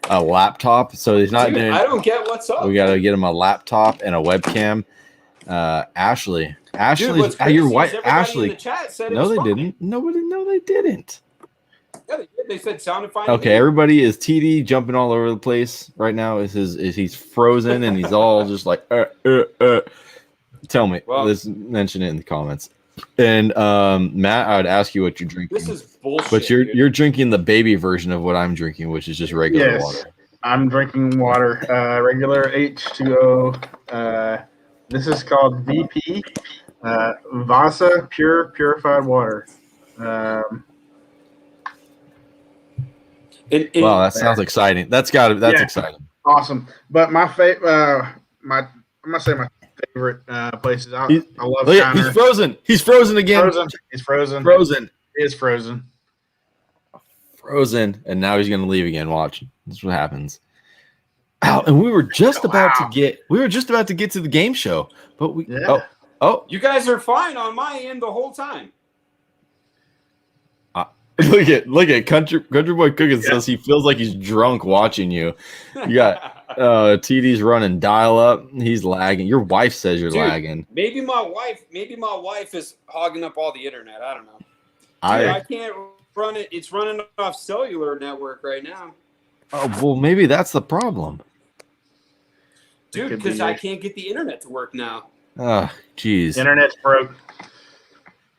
B: laptop. So he's not
A: Dude,
B: doing.
A: I don't get what's up.
B: We got to get him a laptop and a webcam. Ashley,
A: Dude, what's crazy
B: your
A: is
B: wife,
A: everybody in
B: Ashley.
A: the chat said it
B: No,
A: was
B: they
A: fine.
B: didn't. No, they didn't.
A: Yeah, they did. They said sounded fine. to
B: Okay,
A: me.
B: everybody is TD jumping all over the place right now. Is he's frozen and he's all just like Tell me.
A: Well-
B: Let's mention it in the comments. And Matt, I would ask you what you're drinking.
A: This is bullshit.
B: But
A: dude.
B: you're drinking the baby version of what I'm drinking, which is just regular
C: Yes.
B: water.
C: I'm drinking water, regular H2O. This is called VP, Vasa Purified Water.
B: Wow, that sounds exciting. That's
C: Yeah.
B: exciting.
C: Awesome. But my I'm gonna say my favorite places. I love
B: Look at,
C: Shiner.
B: he's frozen. He's frozen again.
C: Frozen. He's frozen.
B: Frozen.
C: He is frozen.
B: Frozen. And now he's gonna leave again. Watch. This is what happens. Ow, and we were just about to get to the game show, but we
C: Yeah.
B: oh
A: You guys are fine on my end the whole time.
B: look at country boy cooking says he feels like he's drunk watching you. You got TD's running dial up. He's lagging. Your wife says you're
A: Dude,
B: lagging.
A: Maybe my wife is hogging up all the internet. I don't know. Dude, I can't run it. It's running off cellular network right now.
B: Well, maybe that's the problem.
A: Dude,
C: could
A: because
C: be
A: I
C: it.
A: can't get the internet to work now.
B: Oh, jeez.
C: Internet's broke.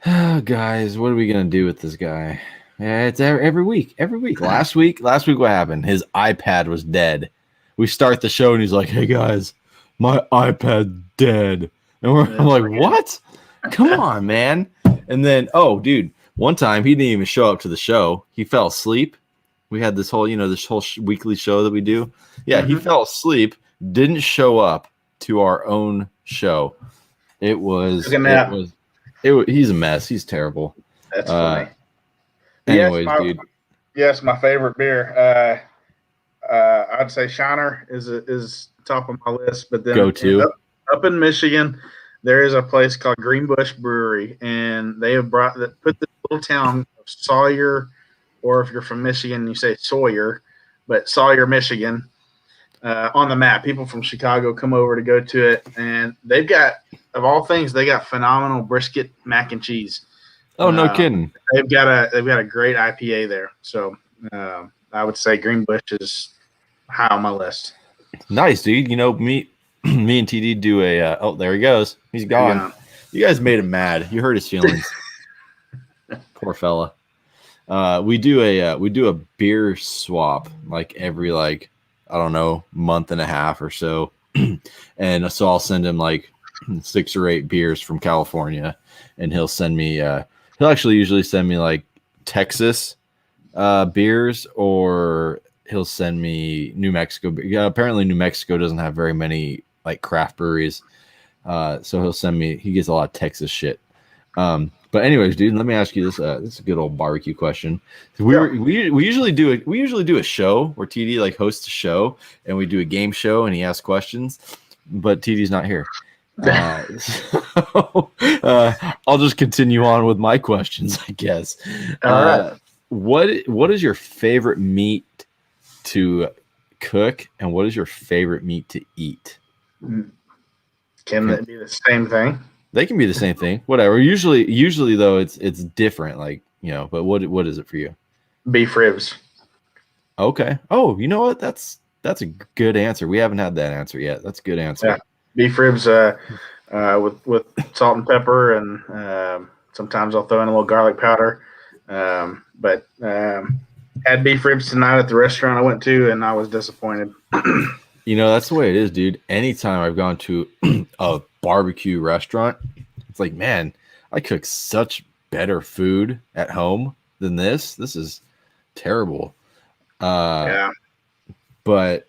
B: Guys, what are we gonna do with this guy? Yeah, it's every week. Last week, what happened? His iPad was dead. We start the show and he's like, "Hey guys, my iPad's dead. And I'm like, what? Come on, man. And then, oh, dude, one time he didn't even show up to the show. He fell asleep. We had this whole, weekly show that we do. Yeah, he fell asleep, didn't show up to our own show. He's a mess. He's terrible.
C: That's funny.
B: Anyways, dude.
C: Yes, my favorite beer. I'd say Shiner is top of my list, but then up in Michigan, there is a place called Greenbush Brewery, and they have put this little town of Sawyer, or if you're from Michigan, you say Sawyer, but Sawyer, Michigan, on the map. People from Chicago come over to go to it, and they've got, of all things, they got phenomenal brisket mac and cheese.
B: Oh, no kidding!
C: They've got a great IPA there, so I would say Greenbush is high on my list.
B: Nice, dude. Me and TD do a. Oh, there he goes. He's gone. Yeah. You guys made him mad. You hurt his feelings. Poor fella. We do a beer swap like every I don't know, month and a half or so, and so I'll send him 6 or 8 beers from California, and he'll send me. He'll actually usually send me Texas beers, or he'll send me New Mexico. Yeah, apparently New Mexico doesn't have very many craft breweries, so he'll send me. He gets a lot of Texas shit. But anyways, dude, let me ask you this. This is a good old barbecue question. We usually do a show where TD hosts a show, and we do a game show, and he asks questions. But TD's not here. So, I'll just continue on with my questions, I guess. All right. What is your favorite meat to cook, and what is your favorite meat to eat?
C: Can it be the same thing?
B: They can be the same thing. Whatever. Usually though, it's different. But what is it for you?
C: Beef ribs.
B: Okay. Oh, you know what? That's a good answer. We haven't had that answer yet. That's a good answer.
C: Yeah. Beef ribs with salt and pepper, and sometimes I'll throw in a little garlic powder. But had beef ribs tonight at the restaurant I went to, and I was disappointed.
B: That's the way it is, dude. Anytime I've gone to a barbecue restaurant, it's man, I cook such better food at home than this. This is terrible. Yeah. But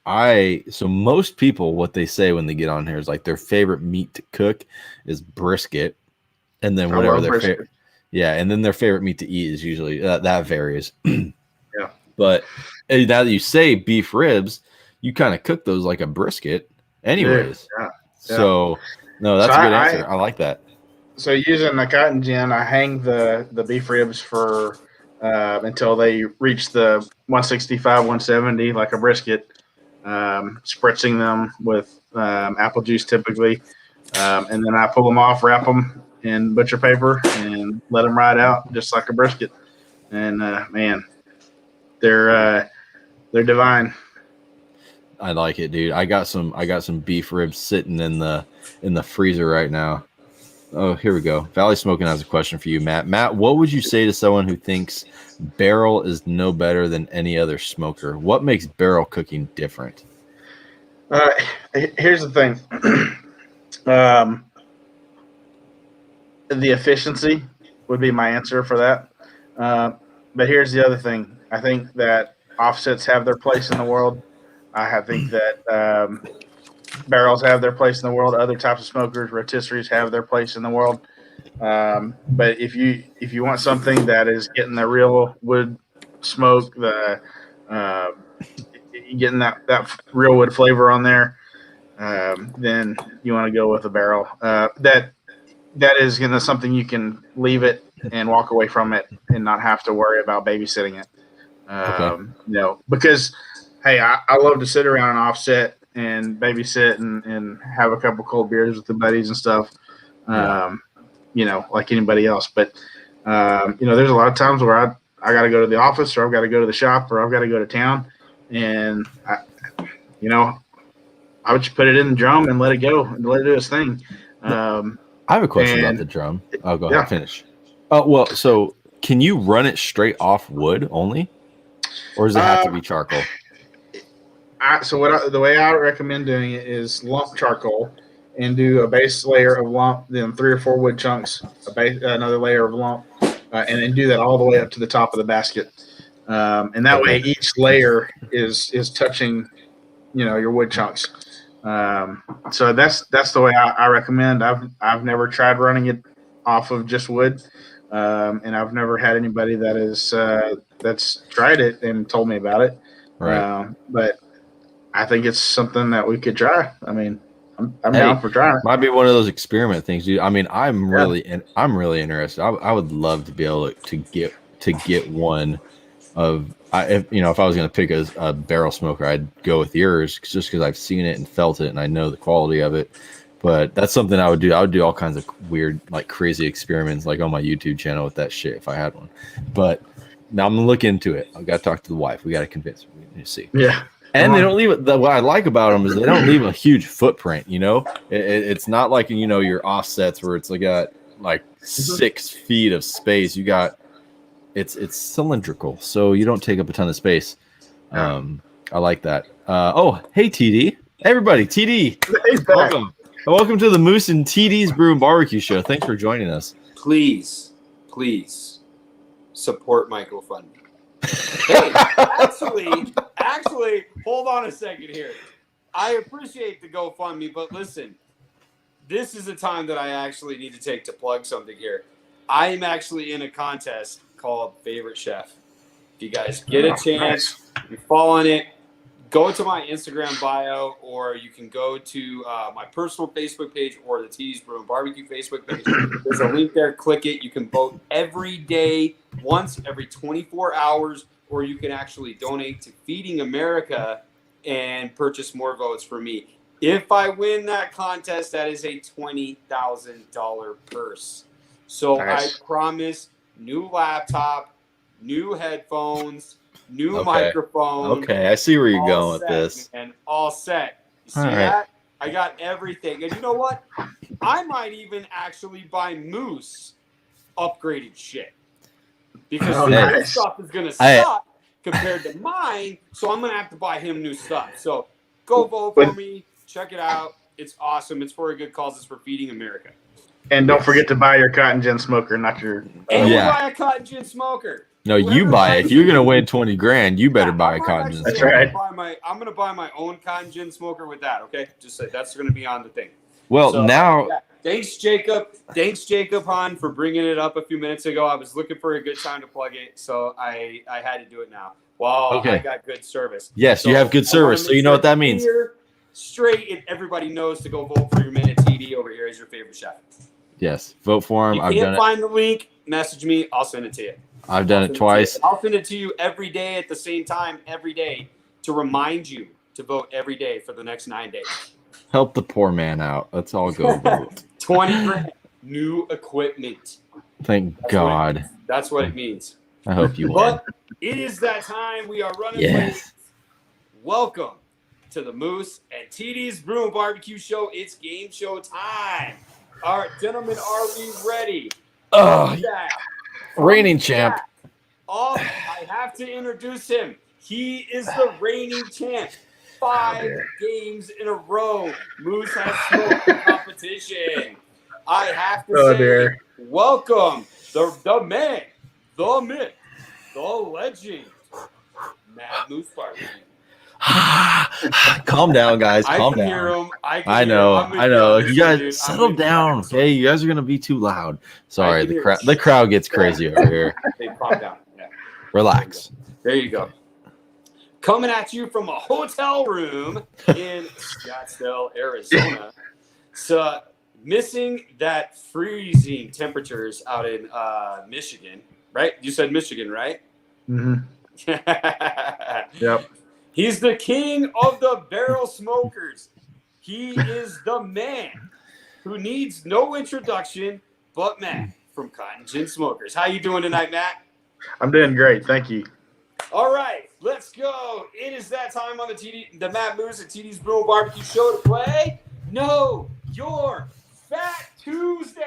B: so most people, what they say when they get on here is their favorite meat to cook is brisket, and then whatever their favorite. Yeah, and then their favorite meat to eat is usually that varies.
C: Yeah.
B: But now that you say beef ribs, you kind of cook those like a brisket anyways. Yeah. So no, that's a good answer. I like that.
C: So using the cotton gin, I hang the beef ribs for until they reach the 165, 170 like a brisket, spritzing them with apple juice typically. And then I pull them off, wrap them in butcher paper, and let them ride out just like a brisket. And man, they're divine.
B: I like it, dude. I got some beef ribs sitting in the freezer right now. Oh, here we go. Valley Smoking has a question for you, Matt. Matt, what would you say to someone who thinks barrel is no better than any other smoker? What makes barrel cooking different?
C: Here's the thing. The efficiency would be my answer for that. But here's the other thing. I think that offsets have their place in the world. I think that barrels have their place in the world. Other types of smokers, rotisseries, have their place in the world. But if you want something that is getting the real wood smoke, getting that real wood flavor on there, then you want to go with a barrel. That is something you can leave it and walk away from it and not have to worry about babysitting it. Okay. Because hey, I love to sit around and offset and babysit and have a couple cold beers with the buddies and stuff, like anybody else. But, there's a lot of times where I got to go to the office, or I've got to go to the shop, or I've got to go to town. And, I would just put it in the drum and let it go and let it do its thing.
B: I have a question about the drum. Oh, go ahead. Finish. Oh, well, so can you run it straight off wood only? Or does it have to be charcoal?
C: The way I recommend doing it is lump charcoal, and do a base layer of lump, then 3 or 4 wood chunks, another layer of lump, and then do that all the way up to the top of the basket. And that way, each layer is touching, your wood chunks. So that's the way I recommend. I've never tried running it off of just wood, and I've never had anybody that's tried it and told me about it.
B: Right.
C: But I think it's something that we could try. I mean, I'm down for trying it.
B: Might be one of those experiment things, dude. I mean, I'm really interested. I would love to be able to get one of. If I was going to pick a barrel smoker, I'd go with yours just because I've seen it and felt it and I know the quality of it. But that's something I would do. I would do all kinds of weird, like crazy experiments, like on my YouTube channel with that shit if I had one. But now I'm gonna look into it. I've got to talk to the wife. We got to convince her. We need to see.
C: Yeah.
B: And they don't leave it. What I like about them is they don't leave a huge footprint. It's not like your offsets where it's got like 6 feet of space. You got it's cylindrical, so you don't take up a ton of space. I like that. Hey TD, everybody, TD, welcome to the Moose and TD's Brew and Barbecue Show. Thanks for joining us.
A: Please support my GoFundMe. Hey, actually, hold on a second here. I appreciate the GoFundMe, but listen, this is a time that I actually need to take to plug something here. I am actually in a contest called Favorite Chef. If you guys get a chance, you're following it, go to my Instagram bio, or you can go to my personal Facebook page or the TD's Brew and Barbecue Facebook page. There's a link there. Click it. You can vote every day, once every 24 hours, or you can actually donate to Feeding America and purchase more votes for me. If I win that contest, that is a $20,000 purse. So nice. I promise new laptop, new headphones, new microphone.
B: Okay, I see where you're going with this.
A: And all set. You see that? I got everything. And you know what? I might even actually buy Moose upgraded shit. Because his stuff is going to suck compared to mine. So I'm going to have to buy him new stuff. So go vote for me. Check it out. It's awesome. It's for a good cause. It's for Feeding America.
C: And don't forget to buy your cotton gin smoker, not your.
A: And buy a cotton gin smoker.
B: No, you buy it. If you're gonna win $20,000, you better buy a cotton gin.
C: That's right.
A: I'm gonna buy my own cotton gin smoker with that. Okay, just say that's gonna be on the thing.
B: Well,
A: thanks, Jacob. Thanks, Jacob Hahn, for bringing it up a few minutes ago. I was looking for a good time to plug it, so I had to do it now. Wow, I got good service.
B: Yes, you have good service, so you know what that means.
A: Straight, and everybody knows to go vote for your minute. TD over here is your favorite chef.
B: Yes, vote for him.
A: If you can't find the link, message me. I'll send it to you.
B: I've done it twice.
A: I'll send it to you every day at the same time, every day, to remind you to vote every day for the next 9 days.
B: Help the poor man out. Let's all go vote.
A: $20,000 new equipment.
B: Thank God.
A: That's what it means.
B: I hope you win.
A: But it is that time. We are running late. Welcome to the Moose and TD's Brew and Barbecue Show. It's game show time. All right, gentlemen, are we ready?
B: Reigning champ.
A: I have to introduce him. He is the reigning champ. 5 games in a row. Moose has smoked the competition. I have to say, welcome the man, the myth, the legend, Matt Moose Barbecue.
B: Calm down, guys. Calm down.
A: Hear him.
B: I know. You guys settle down. Okay, you guys are gonna be too loud. Sorry, the crowd gets crazy over here.
A: Hey, calm down. Yeah.
B: Relax.
A: There you go. Coming at you from a hotel room in Scottsdale, Arizona. So missing that freezing temperatures out in Michigan, right? You said Michigan, right?
C: Mm-hmm. Yep.
A: He's the king of the barrel smokers. He is the man who needs no introduction but Matt from Cotton Gin Smokers. How you doing tonight, Matt?
C: I'm doing great. Thank you.
A: All right, let's go. It is that time on the Matt Moose and TD's Brew and Barbecue Show to play Know Your Fat Tuesday.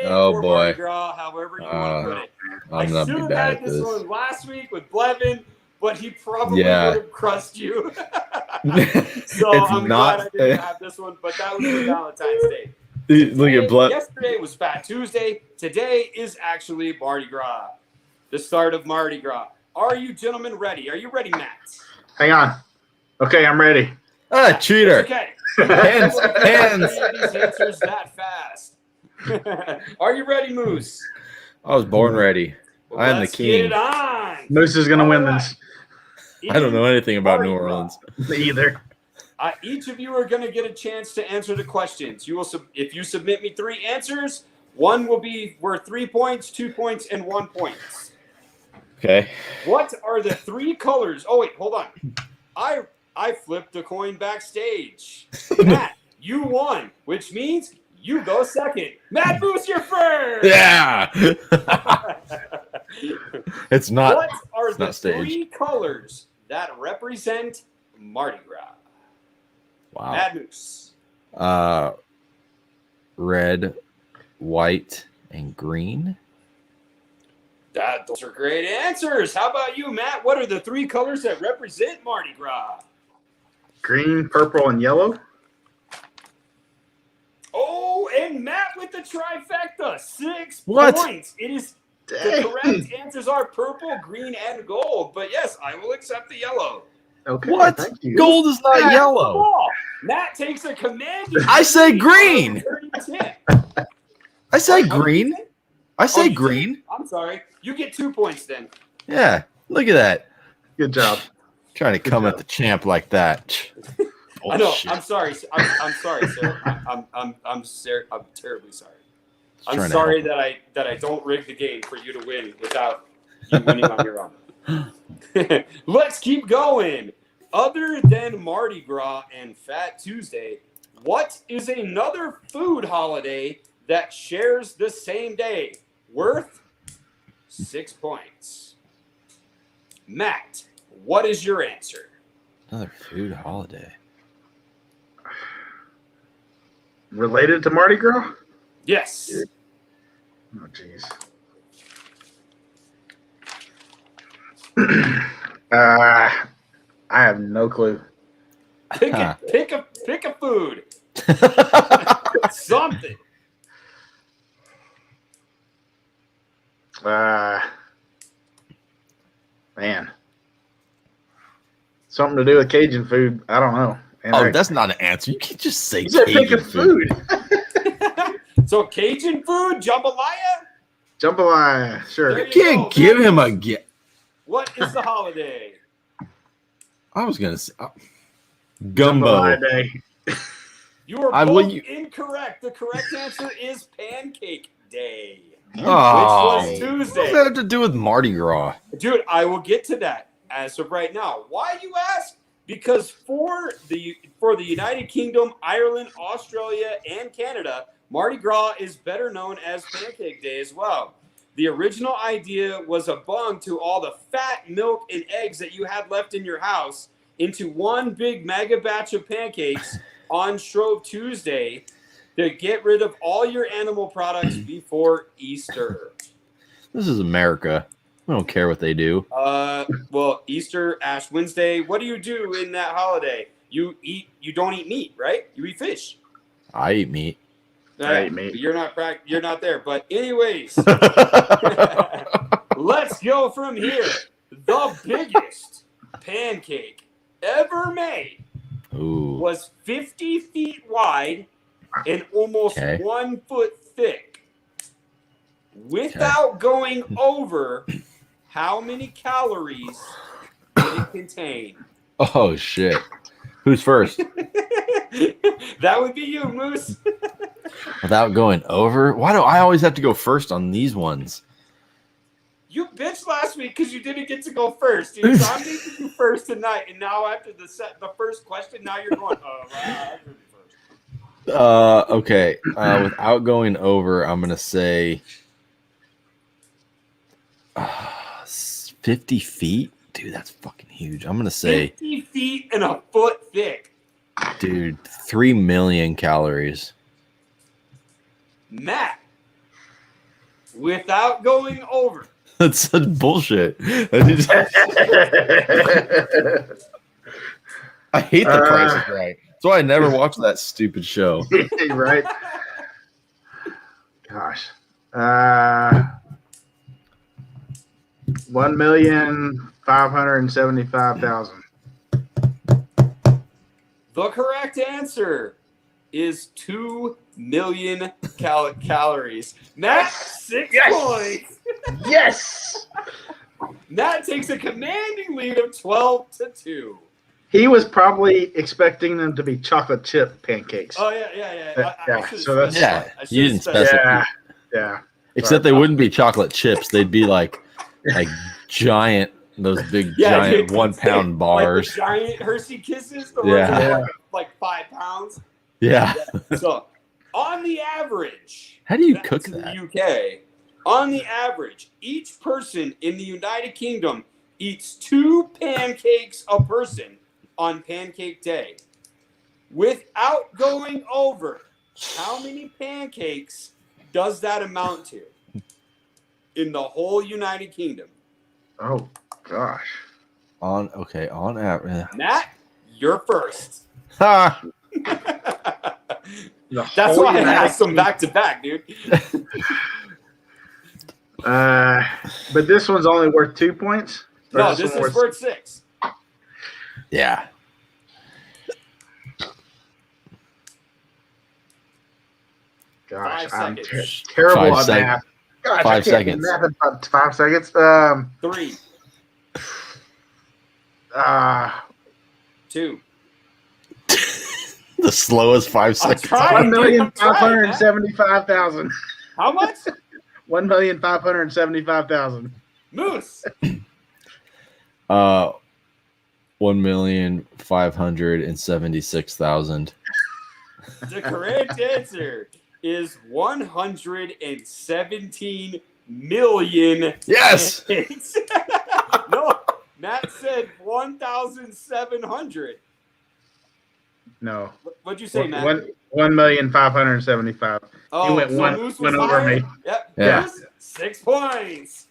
B: Oh, boy.
A: Mardi Gras, however you want to put it.
B: I'm not
A: should have had this one last week with Blevin, but he probably would have crushed you. So I'm glad I didn't have this one, but that was for Valentine's Day.
B: Look at blood.
A: Yesterday was Fat Tuesday. Today is actually Mardi Gras, the start of Mardi Gras. Are you gentlemen ready? Are you ready, Matt?
C: Hang on. Okay, I'm ready.
B: Cheater.
A: Okay.
B: Hands.
A: These answers that fast. Are you ready, Moose?
B: I was born ready.
A: Well,
B: I am the king.
A: Get it on.
C: Moose is gonna win this.
B: I don't know anything about New Orleans.
C: Either.
A: Each of you are going to get a chance to answer the questions. You will, if you submit me 3 answers, one will be worth 3 points, 2 points, and 1 point.
B: Okay.
A: What are the 3 colors? Oh wait, hold on. I flipped a coin backstage. Matt, you won, which means you go second. Matt Moose, you're first.
B: Yeah. It's not.
A: What are the
B: staged.
A: 3 colors that represent Mardi Gras?
B: Wow.
A: Matt Moose.
B: Red, white, and green.
A: Those are great answers. How about you, Matt? What are the 3 colors that represent Mardi Gras?
C: Green, purple, and yellow.
A: Oh, and Matt with the trifecta. 6
B: What?
A: points. It is the correct answers are purple, green, and gold. But yes, I will accept the yellow.
C: Okay.
B: What?
C: Thank you.
B: Gold is not yellow.
A: Oh, Matt takes a commanding.
B: I say green.
A: 30-10.
B: I say green. I say
A: you
B: green.
A: did? I'm sorry. You get 2 points then.
B: Yeah. Look at that.
C: Good job.
B: Trying to come at the champ like that.
A: I know.
B: Shit.
A: I'm sorry. I'm sorry, sir. I'm terribly sorry. I'm
B: trying to
A: sorry that I don't rig the game for you to win without you winning on your own. Let's keep going. Other than Mardi Gras and Fat Tuesday, what is another food holiday that shares the same day? Worth 6 points. Matt, what is your answer?
B: Another food holiday.
C: Related to Mardi Gras?
A: Yes.
C: Oh, jeez. I have no clue.
A: Pick a food. Something.
C: Man. Something to do with Cajun food. I don't know.
B: Oh, that's not an answer. You can't just say
C: You said pick a
B: Cajun food.
A: So Cajun food, jambalaya?
C: Jambalaya, sure.
A: There
B: You can't give him a gift.
A: What is the holiday?
B: I was gonna say gumbo.
C: Jambalaya day.
A: You are both incorrect. The correct answer is Pancake Day, which was Tuesday.
B: What does that have to do with Mardi Gras?
A: Dude, I will get to that as of right now. Why, you ask? Because for the United Kingdom, Ireland, Australia, and Canada, Mardi Gras is better known as Pancake Day as well. The original idea was a bung to all the fat, milk, and eggs that you had left in your house into one big mega batch of pancakes on Shrove Tuesday to get rid of all your animal products before Easter.
B: This is America. We don't care what they do.
A: Well, Easter, Ash Wednesday. What do you do in that holiday? You don't eat meat, right? You eat fish.
B: I eat meat.
C: I eat meat.
A: You're not there. But anyways, let's go from here. The biggest pancake ever made was 50 feet wide and almost 1 foot thick. Without going over, how many calories did it contain?
B: Oh, shit. Who's first?
A: That would be you, Moose.
B: Without going over? Why do I always have to go first on these ones?
A: You bitched last week because you didn't get to go first, dude. So I'm making you first tonight, and now after the first question, now you're going, I should be first.
B: Okay. Without going over, I'm gonna say 50 feet. Dude, that's fucking huge. I'm gonna say
A: 50 feet and a foot thick.
B: Dude, 3 million calories.
A: Matt, without going over,
B: That's such bullshit. I hate the Price is Right. That's why I never watched that stupid show.
C: Right? Gosh. 1,575,000.
A: The correct answer is 2 million calories. Matt, 6 points.
C: Yes.
A: Matt takes a commanding lead of 12-2.
C: He was probably expecting them to be chocolate chip pancakes.
A: Oh yeah.
B: You didn't specify.
C: Yeah.
B: Except they wouldn't be chocolate chips. They'd be like giant, those big giant 1 pound bars.
A: Like the giant Hershey Kisses. The
B: Yeah.
A: ones that are like 5 pounds.
B: Yeah.
A: So on the average,
B: How do you
A: back
B: cook
A: to
B: that?
A: the UK, on the average, each person in the United Kingdom eats 2 pancakes a person on Pancake Day. Without going over, how many pancakes does that amount to in the whole United Kingdom?
C: Oh gosh.
B: On average.
A: Matt, you're first.
B: Ha!
A: That's why I asked them back to back, dude.
C: But this one's only worth 2 points? Or
A: No, this is worth 6.
B: Yeah.
C: Gosh,
A: 5
C: I'm
A: seconds.
C: terrible
B: 5
C: at
B: seconds.
C: math. Gosh,
B: 5
C: I can't do
B: seconds.
C: math in about 5 seconds.
A: 3, 2.
B: The slowest 5
A: I'm
B: seconds.
A: trying.
C: 1,575,000.
A: How much?
C: 1,575,000.
A: Moose.
B: 1,576,000.
A: The correct answer is 117 million.
B: Yes.
A: pancakes. No, Matt said 1,700.
C: No.
A: What'd you say, Matt?
C: 1,575,000.
A: Oh,
C: You went
A: so
C: one-
A: Moose
C: went
A: was
C: over
A: higher?
C: me.
A: Yep.
B: Yeah.
A: Moose, 6 points.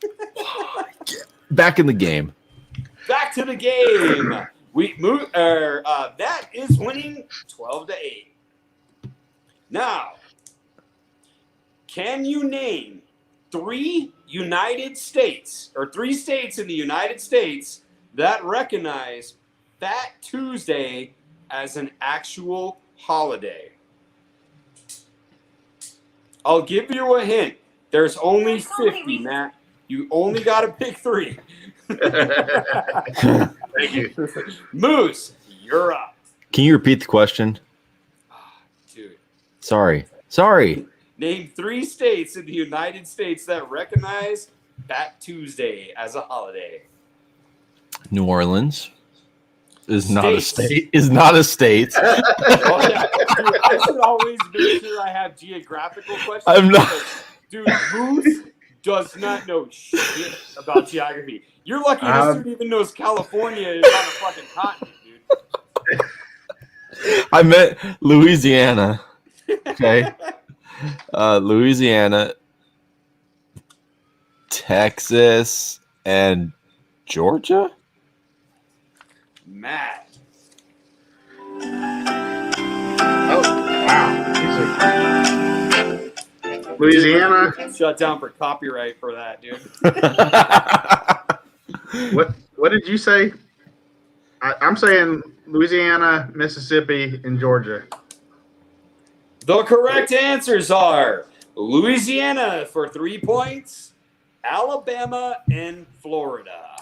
B: Back in the game.
A: Back to the game. That is winning 12-8. Now, can you name 3 states in the United States that recognize Fat Tuesday as an actual holiday? I'll give you a hint. There's only 50, Matt. You only got to pick 3.
C: Thank you.
A: Moose, you're up.
B: Can you repeat the question?
A: Dude.
B: Sorry.
A: Name 3 states in the United States that recognize Fat Tuesday as a holiday.
B: New Orleans is not a
A: States.
B: state. Is not a state.
A: Oh, yeah. Dude, I should always make sure I have geographical questions.
B: I'm not.
A: Dude, Moose does not know shit about geography. You're lucky this dude even knows California is on a fucking continent, dude.
B: I meant Louisiana. Okay. Louisiana, Texas, and Georgia?
A: Matt.
C: Oh, wow. Louisiana.
A: Shut down for copyright for that, dude.
C: What did you say? I'm saying Louisiana, Mississippi, and Georgia.
A: The correct answers are Louisiana for 3 points, Alabama, and Florida.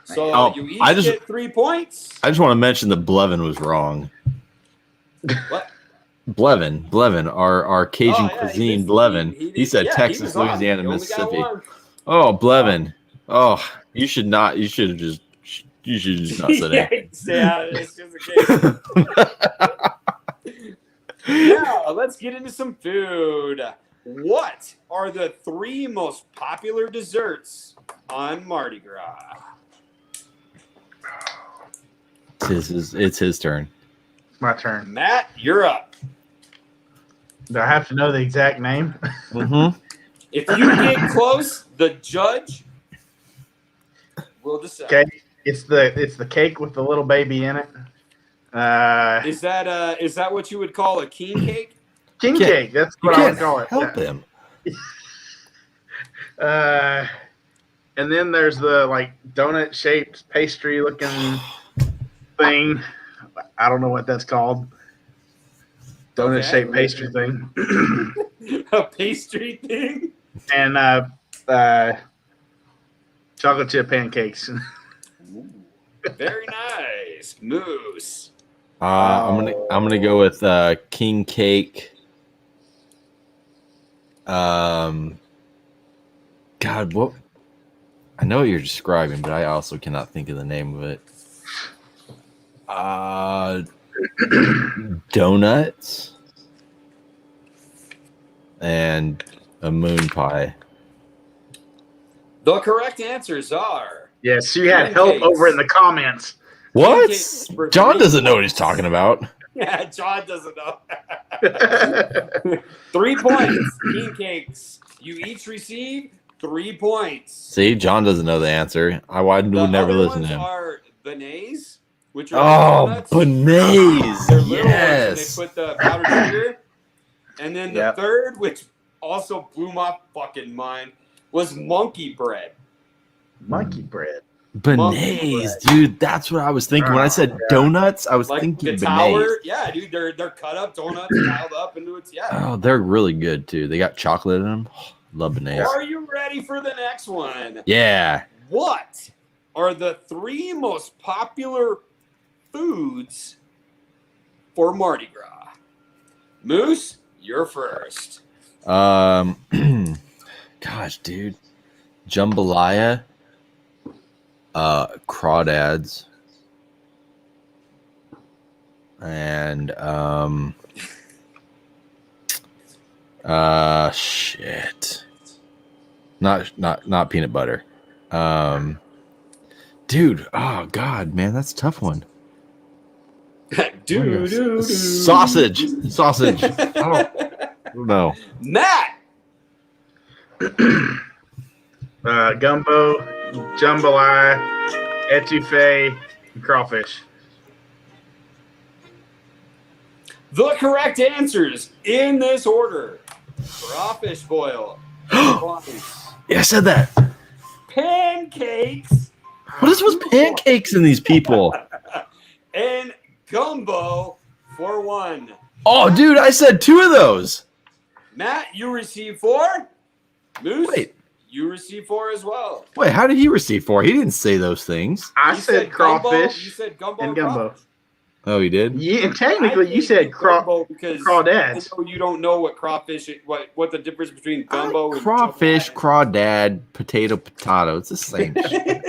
A: So you each get 3 points.
B: I just want to mention that Blevin was wrong.
A: What?
B: Blevin, our Cajun cuisine, Blevin. He said Texas, Louisiana, Mississippi. Oh, Blevin. Oh, you should just not say that.
A: Stay out of this just in case. Now, let's get into some food. What are the 3 most popular desserts on Mardi Gras?
B: It's his turn.
C: My turn.
A: Matt, you're up.
C: Do I have to know the exact name?
B: Mm-hmm.
A: If you get close, the judge will decide.
C: Okay, it's the cake with the little baby in it.
A: Is that what you would call a king cake?
C: King cake. That's
B: You
C: what I would
B: can't
C: call it.
B: help him.
C: And then there's the like donut shaped pastry looking thing. I don't know what that's called. Donut shaped pastry thing.
A: A pastry thing.
C: And chocolate chip pancakes.
A: Ooh, very nice. Moose.
B: I'm gonna go with king cake. God, what? I know what you're describing, but I also cannot think of the name of it. Donuts and a moon pie.
A: The correct answers are.
C: Yes, you had
A: King
C: help
A: cakes.
C: over in the comments.
B: What?
A: cakes for
B: John
A: 3
B: doesn't know what he's
A: points.
B: talking about.
A: Yeah, John doesn't know. 3 points. King cakes. You each receive 3 points.
B: See, John doesn't know the answer. I would
A: The
B: never
A: other
B: listen
A: ones
B: to him.
A: are beignets, which are
B: Oh,
A: donuts.
B: beignets.
A: They're little
B: Yes.
A: ones, and they put the powdered sugar. And then the
C: Yep.
A: third, which also blew my fucking mind, was monkey bread.
C: Monkey bread.
B: Beignets, dude. That's what I was thinking. When I said
C: yeah.
B: donuts, I was
A: Like
B: thinking
A: the
B: beignets.
A: tower, yeah, dude, they're cut up donuts piled up into it. Yeah.
B: Oh, they're really good too. They got chocolate in them. Love beignets.
A: Are you ready for the next one?
B: Yeah.
A: What are the 3 most popular foods for Mardi Gras? Moose, you're first.
B: Gosh, dude. Jambalaya. Crawdads. And shit. Not peanut butter. Dude, oh god, man, that's a tough one. Sausage. I don't know.
A: Matt.
C: Gumbo, jambalaya, etouffee, and crawfish.
A: The correct answers in this order: crawfish boil,
B: Yeah, I said that.
A: pancakes,
B: What is with pancakes in these people?
A: and gumbo for 1.
B: Oh, dude, I said 2 of those.
A: Matt, you receive 4. Moose,
B: Wait.
A: you receive 4 as well.
B: Wait, how did he receive 4? He didn't say those things.
C: I
A: You
C: said
A: gumbo,
C: crawfish
A: you said gumbo
C: and gumbo.
A: crawfish.
B: Oh, he did?
C: Yeah, and
A: I
C: technically you
A: think
C: said
A: it's gumbo because
C: crawdads.
A: I know you don't know what crawfish, what the difference between gumbo and
B: Crawfish,
A: jambalaya.
B: crawdad, potato. It's the same shit.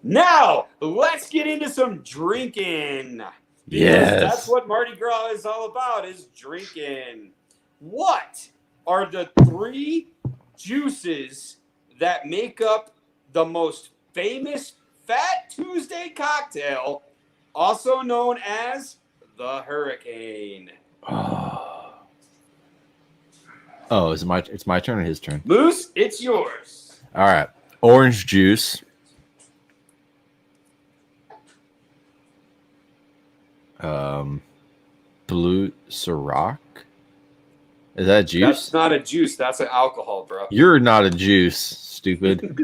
A: Now, let's get into some drinking. Because
B: Yes.
A: that's what Mardi Gras is all about, is drinking. What are the 3 juices that make up the most famous Fat Tuesday cocktail, also known as the Hurricane?
B: Oh, it's my turn or his turn?
A: Moose, it's yours.
B: All right. Orange juice. Blue Ciroc. Is that juice?
A: That's not a juice. That's an alcohol, bro.
B: You're not a juice, stupid.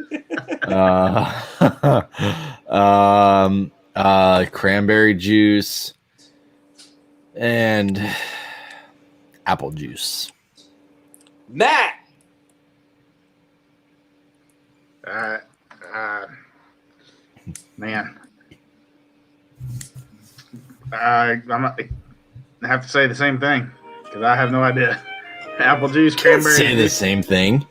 B: Cranberry juice and apple juice.
A: Matt.
C: Man. I have to say the same thing because I have no idea. Apple juice,
B: Can't
C: cranberry
B: say the
C: juice.
B: same thing.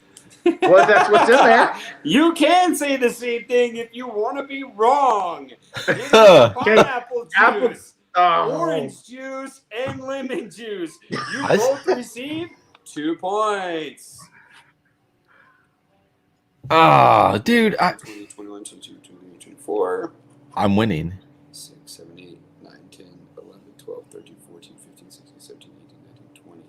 C: Well, that's what's in there.
A: You can say the same thing if you want to be wrong. It is
C: Okay.
A: pineapple
C: Apple-
A: juice,
C: Oh,
A: orange juice, and lemon juice. You
B: I-
A: both receive 2 points.
B: Oh, dude,
A: 20, 21, 22, 23, 24,
B: I'm winning.
A: 6, 7, 8, 9, 10, 11, 12, 13, 14, 15, 16, 17, 18, 19, 20.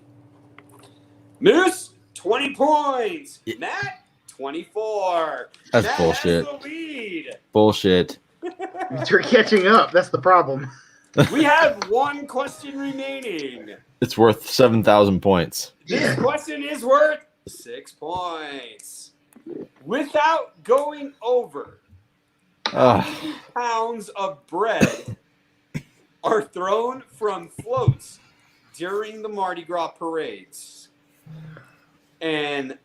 A: Moose, 20 points. Matt, 24.
B: That's
A: Matt
B: bullshit.
A: has the lead.
B: Bullshit.
C: You're catching up. That's the problem.
A: We have one question remaining.
B: It's worth 7,000 points.
A: This question is worth 6 points. Without going over, how many pounds of bread are thrown from floats during the Mardi Gras parades? And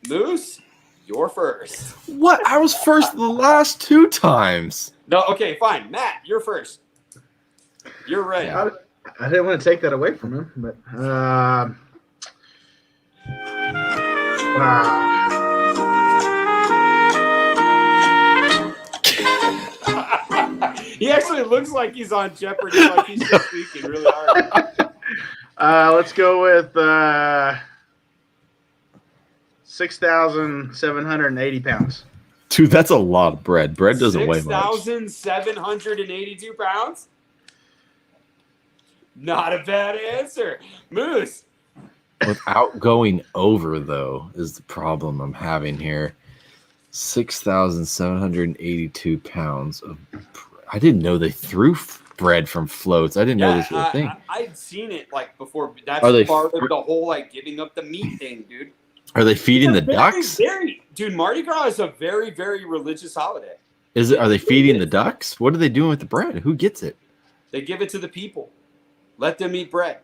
A: Moose, you're first.
B: What? I was first the last 2 times.
A: No, okay, fine. Matt, you're first. You're ready.
C: I didn't want to take that away from him, but
A: He actually looks like he's on Jeopardy, like he's just speaking really hard.
C: let's go with 6,780 pounds.
B: Dude, that's a lot of bread. Bread doesn't weigh much.
A: 6,782 pounds? Not a bad answer. Moose.
B: Without going over, though, is the problem I'm having here. 6,782 pounds of bread. I didn't know they threw bread from floats. I didn't know this was a thing.
A: I'd seen it like before. That's part of the whole like giving up the meat thing, dude.
B: Are they feeding the ducks?
A: Dude, Mardi Gras is a very, very religious holiday.
B: Are they feeding the ducks? What are they doing with the bread? Who gets it?
A: They give it to the people. Let them eat bread.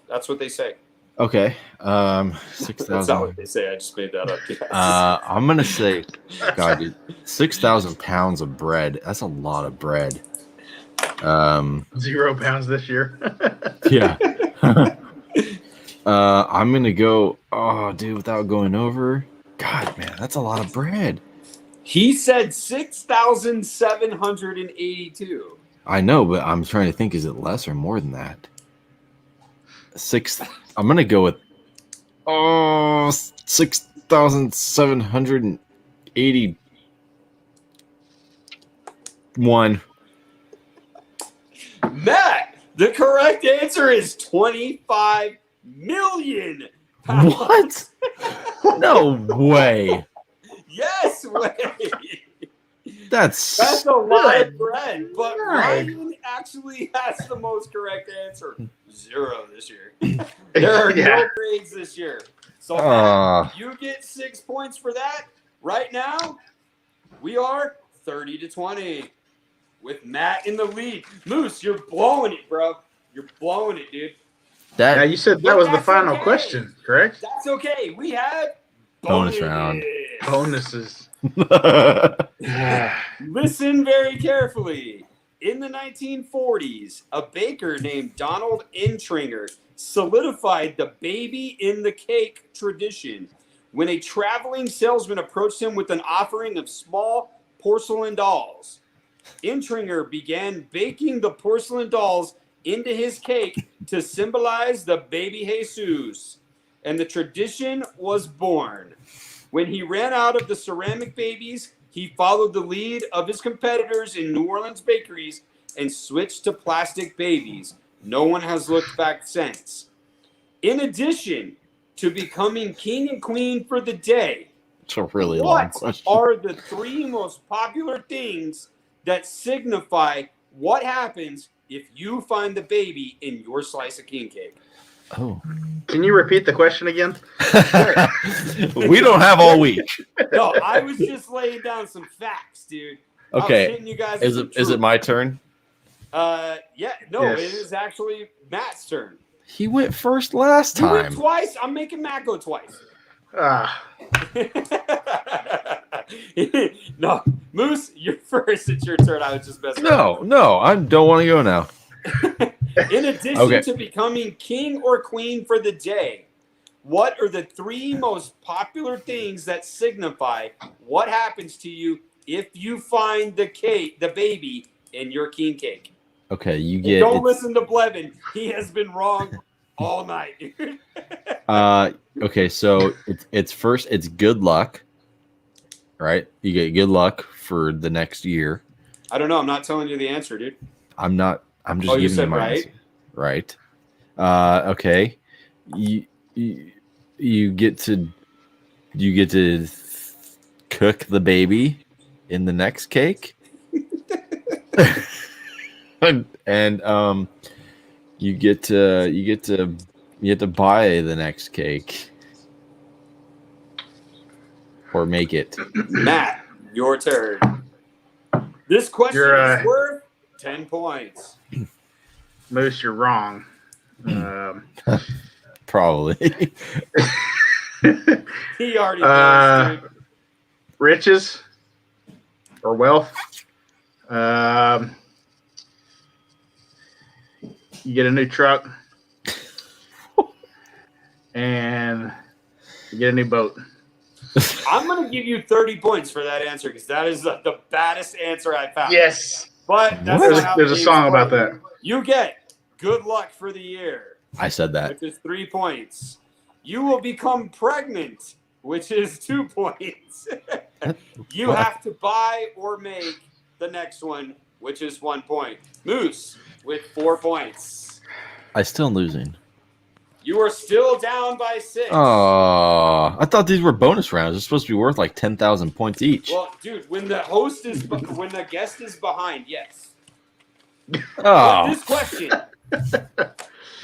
A: That's what they say.
B: Okay. 6,000.
A: That's not what they say. I just made that up. Yes.
B: I'm gonna say, God, dude, 6,000 pounds of bread. That's a lot of bread.
C: 0 pounds this year.
B: Yeah. I'm gonna go. Oh, dude, without going over. God, man, that's a lot of bread.
A: He said 6,782.
B: I know, but I'm trying to think. Is it less or more than that? I'm gonna go with 6,781.
A: Matt, the correct answer is 25 million pounds.
B: What? No way.
A: Yes way.
B: That's
A: a lot of bread, but Ryan actually has the most correct answer. 0 this year. There are no grades this year. So Matt, you get 6 points for that. Right now, we are 30-20 with Matt in the lead. Moose, you're blowing it, bro. You're blowing it, dude.
C: Now you said that was the final question, correct?
A: That's okay. We have
B: bonus round.
C: Bonuses.
A: Listen very carefully. In the 1940s, a baker named Donald Intringer solidified the baby in the cake tradition when a traveling salesman approached him with an offering of small porcelain dolls. Intringer began baking the porcelain dolls into his cake to symbolize the baby Jesus, and the tradition was born. When he ran out of the ceramic babies, he followed the lead of his competitors in New Orleans bakeries and switched to plastic babies. No one has looked back since. In addition to becoming king and queen for the day,
B: it's a really long question.
A: What are the 3 most popular things that signify what happens if you find the baby in your slice of king cake?
B: Oh.
C: Can you repeat the question again?
B: We don't have all week.
A: No, I was just laying down some facts, dude.
B: Okay. You guys is it my turn?
A: Yeah. No, yes. It is actually Matt's turn.
B: He went first last time.
A: You went twice. I'm making Matt go twice. No, Moose, you're first. It's your turn. I was just messing up.
B: No, I don't want to go now.
A: In addition to becoming king or queen for the day, what are the 3 most popular things that signify what happens to you if you find the baby in your king cake?
B: Okay, you get.
A: Don't listen to Blevin. He has been wrong all night.
B: Okay, so it's first. It's good luck, right? You get good luck for the next year.
A: I don't know. I'm not telling you the answer, dude.
B: I'm not. I'm just giving you my answer. Right. Okay. You get to You get to cook the baby in the next cake. and you get to buy the next cake or make it.
A: Matt, your turn. This question is worth 10 points.
C: Moose, you're wrong.
B: Probably.
A: He already knows, dude.
C: Riches or wealth. You get a new truck and you get a new boat.
A: I'm going to give you 30 points for that answer because that is the baddest answer I found.
C: Yes.
A: But that's
C: there's a song about that.
A: You get good luck for the year.
B: I said that.
A: Which is 3 points. You will become pregnant, which is 2 points. You have to buy or make the next one, which is 1 point. Moose with 4 points.
B: I still am losing.
A: You are still down by 6.
B: Oh, I thought these were bonus rounds. They're supposed to be worth like 10,000 points each.
A: Well, dude, when the guest is behind, yes.
B: Oh.
A: But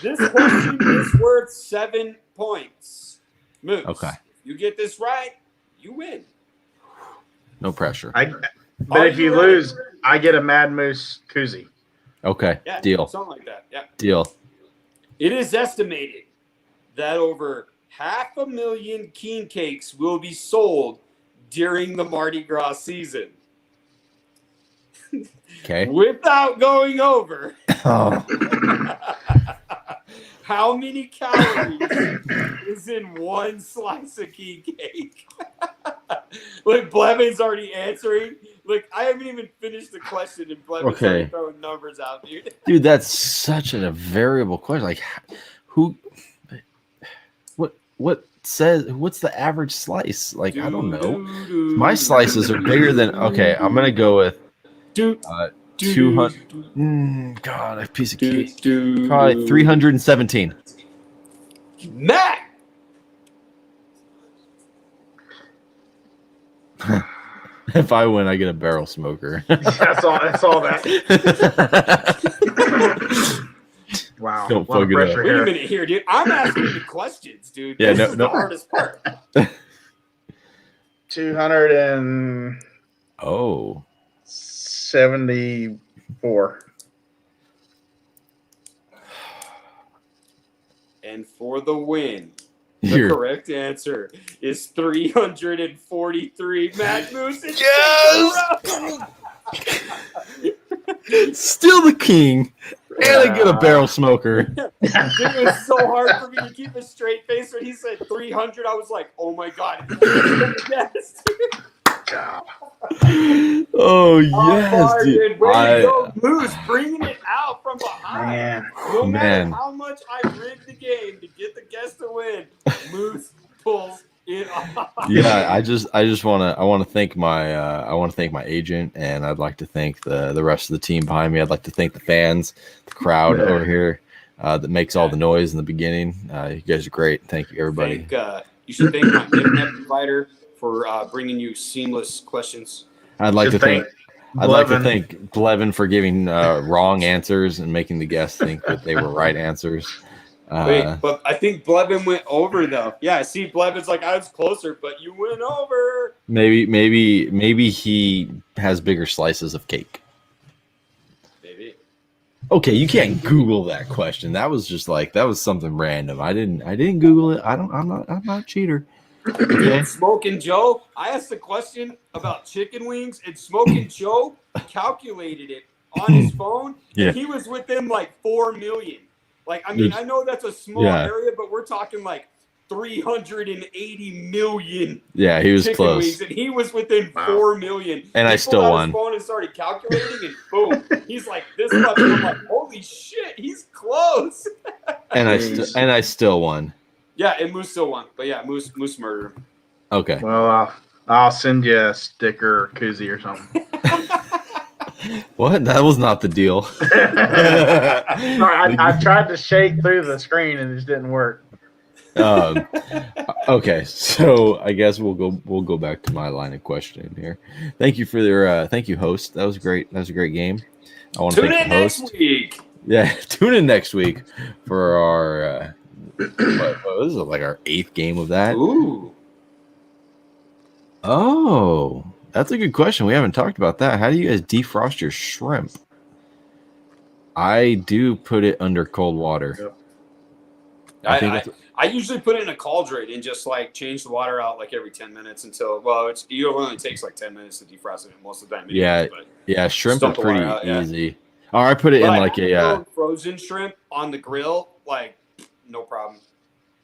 A: this question is worth 7 points. Moose.
B: Okay.
A: You get this right, you win.
B: No pressure.
C: But if you lose, I get a Mad Moose koozie.
B: Okay.
A: Yeah,
B: Deal.
A: Something like that. Yeah.
B: Deal.
A: It is estimated that over 500,000 king cakes will be sold during the Mardi Gras season.
B: Okay.
A: Without going over,
B: Oh.
A: how many calories is in one slice of king cake? Look, Blevin's already answering. Look, I haven't even finished the question, and Blevin's already throwing numbers out, dude.
B: Dude, that's such a variable question. Like, what's the average slice? Like, I don't know. My slices are bigger than. Okay, I'm gonna go with 200. God, a piece of cake. Probably 317.
A: Matt.
B: If I win, I get a barrel smoker.
C: That's all that. Wow.
B: Don't fuck it up.
A: Wait a minute here, dude. I'm asking you questions, dude.
B: Yeah,
A: this is the hardest part.
C: 274.
A: And for the win, the correct answer is 343. Matt Moose is
B: still the king. And I get a barrel smoker.
A: Dude, it was so hard for me to keep a straight face when he said 300. I was like, oh my God. Yes.
B: Oh, yes, dude.
A: Way to go, Moose, bringing it out from behind.
C: Man.
A: No matter how much I rigged the game to get the guest to win, Moose pulls it off.
B: Yeah, I want to thank my agent, and I'd like to thank the rest of the team behind me. I'd like to thank the fans, the crowd over here that makes all the noise in the beginning. You guys are great. Thank you, everybody.
A: You should thank my internet provider for bringing you seamless questions.
B: I'd like to thank Blevin for giving wrong answers and making the guests think that they were right answers.
A: Wait, but I think Blevin went over though. Yeah, I see Blevin's like I was closer, but you went over.
B: Maybe he has bigger slices of cake.
A: Maybe.
B: Okay, you can't Google that question. That was just like something random. I didn't Google it. I'm not a cheater.
A: Okay. Smoking Joe, I asked the question about chicken wings, and Smoking Joe calculated it on his phone, and he was within like 4 million. Like, I mean, I know that's a small area, but we're talking like 380 million.
B: Yeah, he was
A: chicken
B: close,
A: wings, and he was within 4 million.
B: And I still won.
A: His phone and started calculating, and boom, he's like this much. And I'm like, holy shit, he's close.
B: and I still won.
A: Yeah, and Moose still won. But yeah, Moose murdered him.
B: Okay.
C: Well, I'll send you a sticker or koozie or something.
B: What? That was not the deal.
C: Sorry, I tried to shake through the screen and it just didn't work.
B: Okay, so I guess we'll go back to my line of questioning here. Thank you for thank you, host. That was great. That was a great game. I want to
A: Tune
B: thank
A: in
B: the host.
A: next week.
B: Yeah, tune in next week for our what was it, like our 8th game of that?
A: Ooh.
B: Oh, that's a good question. We haven't talked about that. How do you guys defrost your shrimp? I do put it under cold water.
C: Yep.
A: I usually put it in a cauldron and just like change the water out like every 10 minutes until it only takes like 10 minutes to defrost it most of the time. Anyways,
B: Yeah, shrimp is pretty easy.
A: Yeah.
B: Or I put it in
A: I
B: like a
A: frozen shrimp on the grill, like no problem.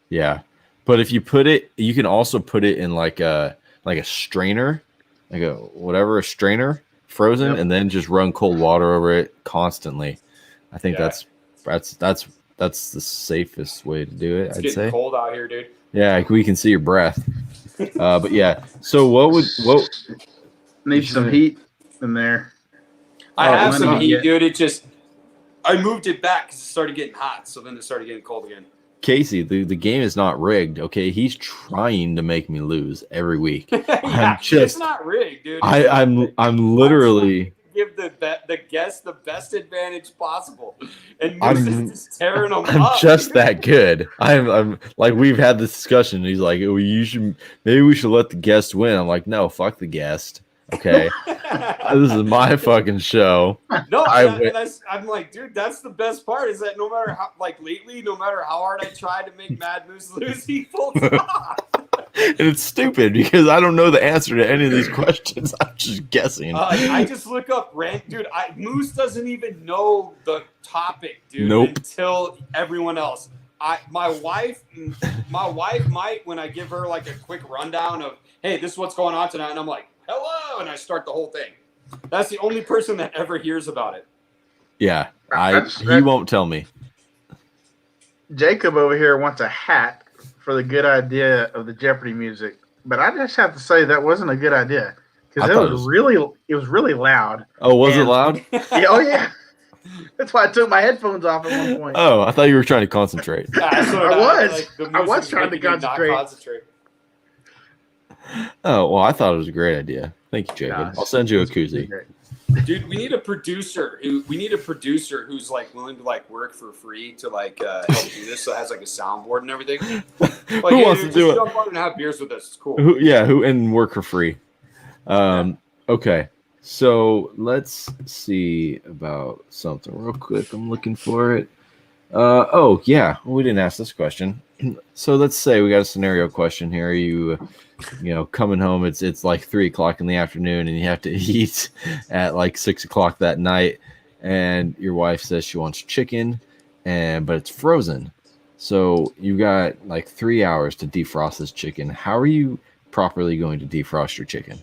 B: Yeah, but if you put it, you can also put it in like a strainer, like a strainer, frozen, and then just run cold water over it constantly. I think that's the safest way to do it.
A: It's
B: I'd
A: getting
B: say.
A: Cold out here, dude.
B: Yeah, we can see your breath. But yeah, so what
C: need some heat in there?
A: I have some heat, dude. I moved it back because it started getting hot, so then it started getting cold again.
B: Casey, the game is not rigged. Okay, he's trying to make me lose every week.
A: It's not rigged, dude.
B: I'm literally
A: give the guest the best advantage possible, and Moose is just tearing them up.
B: I'm just that good. I'm like, we've had this discussion. And he's like, oh, we should let the guest win. I'm like, no, fuck the guest. Okay, this is my fucking show.
A: No, I'm like, dude, that's the best part is that no matter how, like lately, no matter how hard I try to make Mad Moose lose, he pulls off.
B: And it's stupid because I don't know the answer to any of these questions. I'm just guessing.
A: I just look up rant, dude. Moose doesn't even know the topic, dude, until everyone else. My wife might, when I give her like a quick rundown of, hey, this is what's going on tonight, and I'm like, hello, and I start the whole thing. That's the only person that ever hears about it.
B: Yeah, he won't tell me.
C: Jacob over here wants a hat for the good idea of the Jeopardy music, but I just have to say that wasn't a good idea because it was really loud.
B: Oh, was it loud?
C: Yeah. That's why I took my headphones off at one point.
B: Oh, I thought you were trying to concentrate.
C: I was trying to concentrate.
B: Oh, well, I thought it was a great idea. Thank you, Jacob. I'll send you a koozie.
A: Dude, we need a producer who's like willing to like work for free to like help do this. So it has like a soundboard and everything. Like,
B: who wants to do it?
A: Jump on and have beers with us. It's cool.
B: Who and work for free. Okay. So let's see about something real quick. I'm looking for it. We didn't ask this question. So let's say we got a scenario question here. You coming home, it's like 3:00 in the afternoon and you have to eat at like 6:00 that night, and your wife says she wants chicken but it's frozen. So you got like 3 hours to defrost this chicken. How are you properly going to defrost your chicken?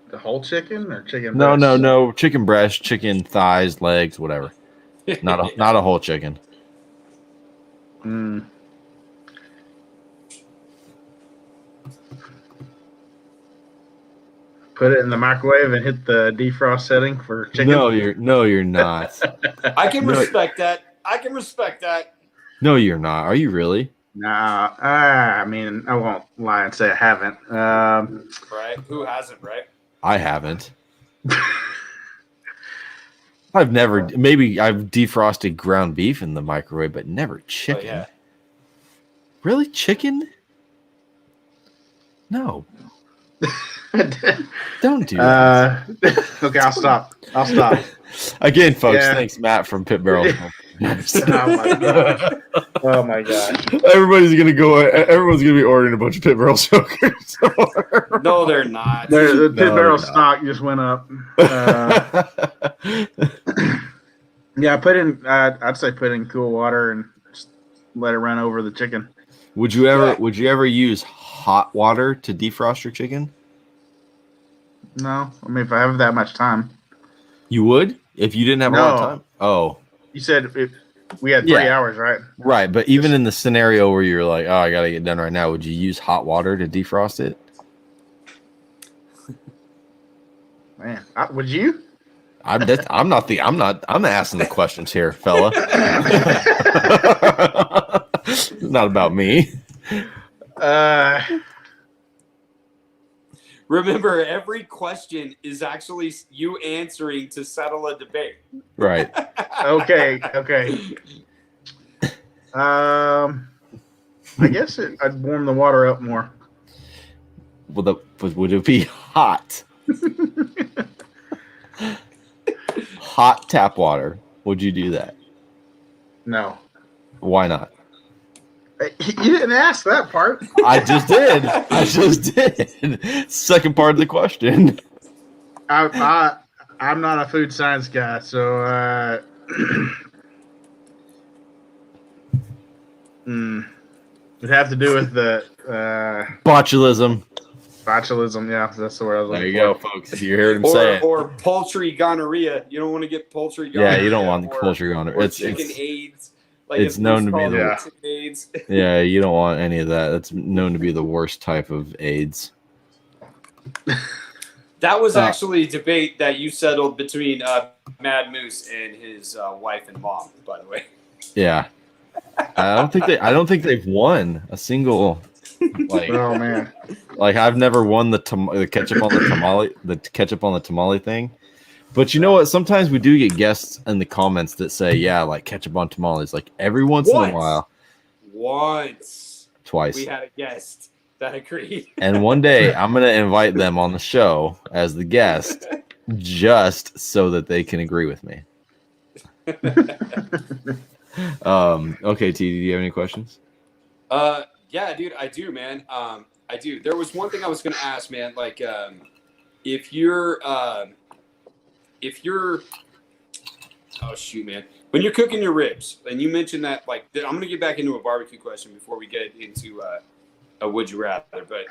C: The whole chicken or chicken breast?
B: No. Chicken breast, chicken thighs, legs, whatever. Not a whole chicken.
C: Put it in the microwave and hit the defrost setting for chicken.
B: No, you're not.
A: I can respect that.
B: No, you're not. Are you really?
C: Nah. I mean, I won't lie and say I haven't.
A: Right? Who hasn't? Right?
B: I haven't. I've defrosted ground beef in the microwave, but never chicken.
A: Oh, yeah.
B: Really? Chicken? No. Don't do that.
C: Okay, I'll stop.
B: Again, folks, thanks, Matt from Pit Barrel.
C: Oh my god!
B: Everyone's gonna be ordering a bunch of Pit Barrel Chokers.
A: No, they're not.
C: The Pit Barrel stock just went up. Yeah, I'd say put in cool water and just let it run over the chicken.
B: Would you ever use hot water to defrost your chicken?
C: No, I mean if I have that much time.
B: You would if you didn't have a lot of time. Oh,
C: you said we had 3 hours, right?
B: Right, but even in the scenario where you're like, oh, I gotta get done right now, would you use hot water to defrost it?
C: Man, would you?
B: I'm asking the questions here, fella. It's not about me.
A: Remember, every question is actually you answering to settle a debate.
B: Right.
C: Okay. I guess I'd warm the water up more.
B: Would it be hot? Hot tap water. Would you do that?
C: No.
B: Why not?
C: You didn't ask that part.
B: I just did. Second part of the question.
C: I'm not a food science guy, so it'd have to do with the
B: Botulism.
C: botulism. Yeah, that's the word I was
B: There
C: looking
B: you
C: for.
B: go, folks. You heard him say it.
A: Or poultry gonorrhea. You don't want to get poultry gonorrhea.
B: Yeah, you don't want poultry gonorrhea.
A: Or chicken AIDS. Like
B: it's known to be
C: the
A: chicken AIDS.
B: Yeah, you don't want any of that. That's known to be the worst type of AIDS.
A: That was actually a debate that you settled between Mad Moose and his wife and mom, by the way.
B: Yeah. I don't think they've won a single
C: Oh man.
B: Like I've never won the ketchup on the tamale thing. But you know what? Sometimes we do get guests in the comments that say, yeah, like ketchup on tamales. Like every once in a while. Twice.
A: We had a guest that agreed.
B: And one day I'm going to invite them on the show as the guest just so that they can agree with me. Okay, T, do you have any questions?
A: Yeah, dude, I do, man. I do. There was one thing I was going to ask, man. Like, if you're, oh shoot, man, when you're cooking your ribs, and you mentioned that, like, I'm going to get back into a barbecue question before we get into a would you rather, but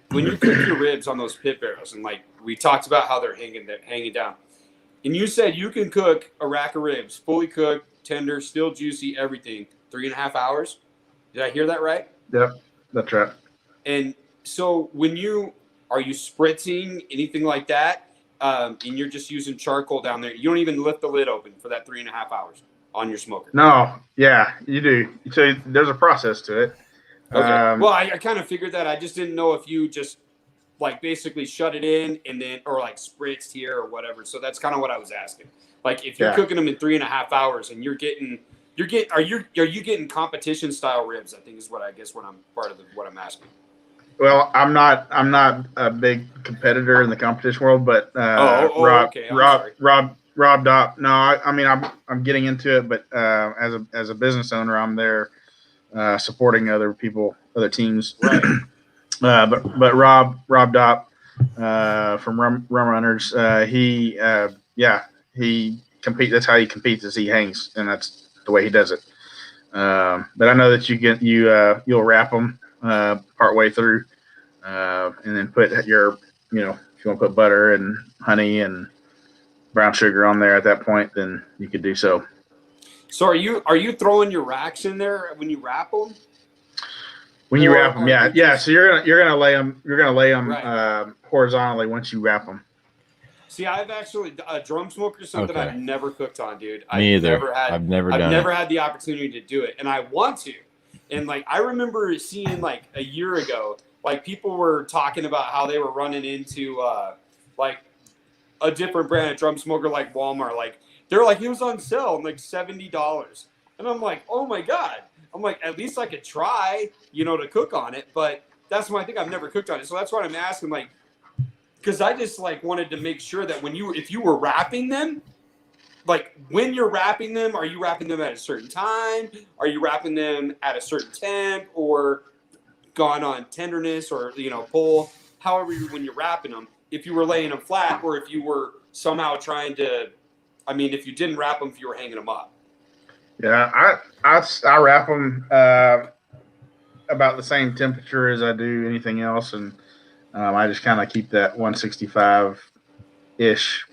A: when you cook your ribs on those pit barrels, and like we talked about how they're hanging down, and you said you can cook a rack of ribs, fully cooked, tender, still juicy, everything, 3.5 hours. Did I hear that right?
C: Yep, that's right.
A: And so are you spritzing anything like that? And you're just using charcoal down there. You don't even lift the lid open for that 3.5 hours on your smoker.
C: No, yeah, you do. So there's a process to it.
A: Okay. Well, I kind of figured that. I just didn't know if you just like basically shut it in and then, or like spritzed here or whatever. So that's kind of what I was asking. Like if you're cooking them in 3.5 hours and are you getting competition style ribs? I think is what I'm asking.
C: Well, I'm not a big competitor in the competition world, but Rob Dopp. No, I mean I'm getting into it, but as a business owner, I'm there supporting other people, other teams.
A: Right.
C: But Rob Dopp from Rum Runners, he competes. That's how he competes, is he hangs, and that's the way he does it. But I know that you'll wrap them part way through, and then put if you want to put butter and honey and brown sugar on there at that point, then you could do so.
A: So are you throwing your racks in there when you wrap them?
C: When you wrap them, yeah. So you're gonna lay them
A: right.
C: Horizontally once you wrap them.
A: See, I've actually a drum smoker is something I've never cooked on, dude.
B: Me either. I've never
A: had the opportunity to do it, and I want to. And like I remember seeing like a year ago, like people were talking about how they were running into like a different brand of drum smoker, like Walmart. Like they're like, it was on sale, like $70, and I'm like, oh my god. I'm like, at least I could try, to cook on it. But that's why I think I've never cooked on it. So that's why I'm asking, like, because I just like wanted to make sure that if you were wrapping them, like when you're wrapping them, are you wrapping them at a certain time? Are you wrapping them at a certain temp or gone on tenderness or, pull? However, when you're wrapping them, if you were laying them flat or if you were somehow trying to, if you didn't wrap them, if you were hanging them up.
C: Yeah, I wrap them about the same temperature as I do anything else, and I just kind of keep that 165-ish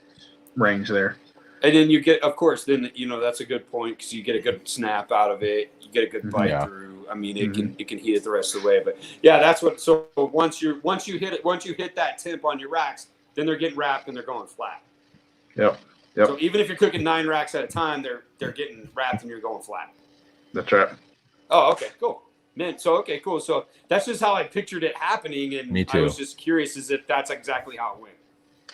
C: range there.
A: And then you get, of course, that's a good point because you get a good snap out of it. You get a good bite through. It can heat it the rest of the way. But yeah, that's what. So once you hit that temp on your racks, then they're getting wrapped and they're going flat.
C: Yep.
A: So even if you're cooking 9 racks at a time, they're getting wrapped and you're going flat.
C: That's right.
A: Oh, okay, cool. Man, so okay, cool. So that's just how I pictured it happening, and
B: Me too.
A: I was just curious as if that's exactly how it went.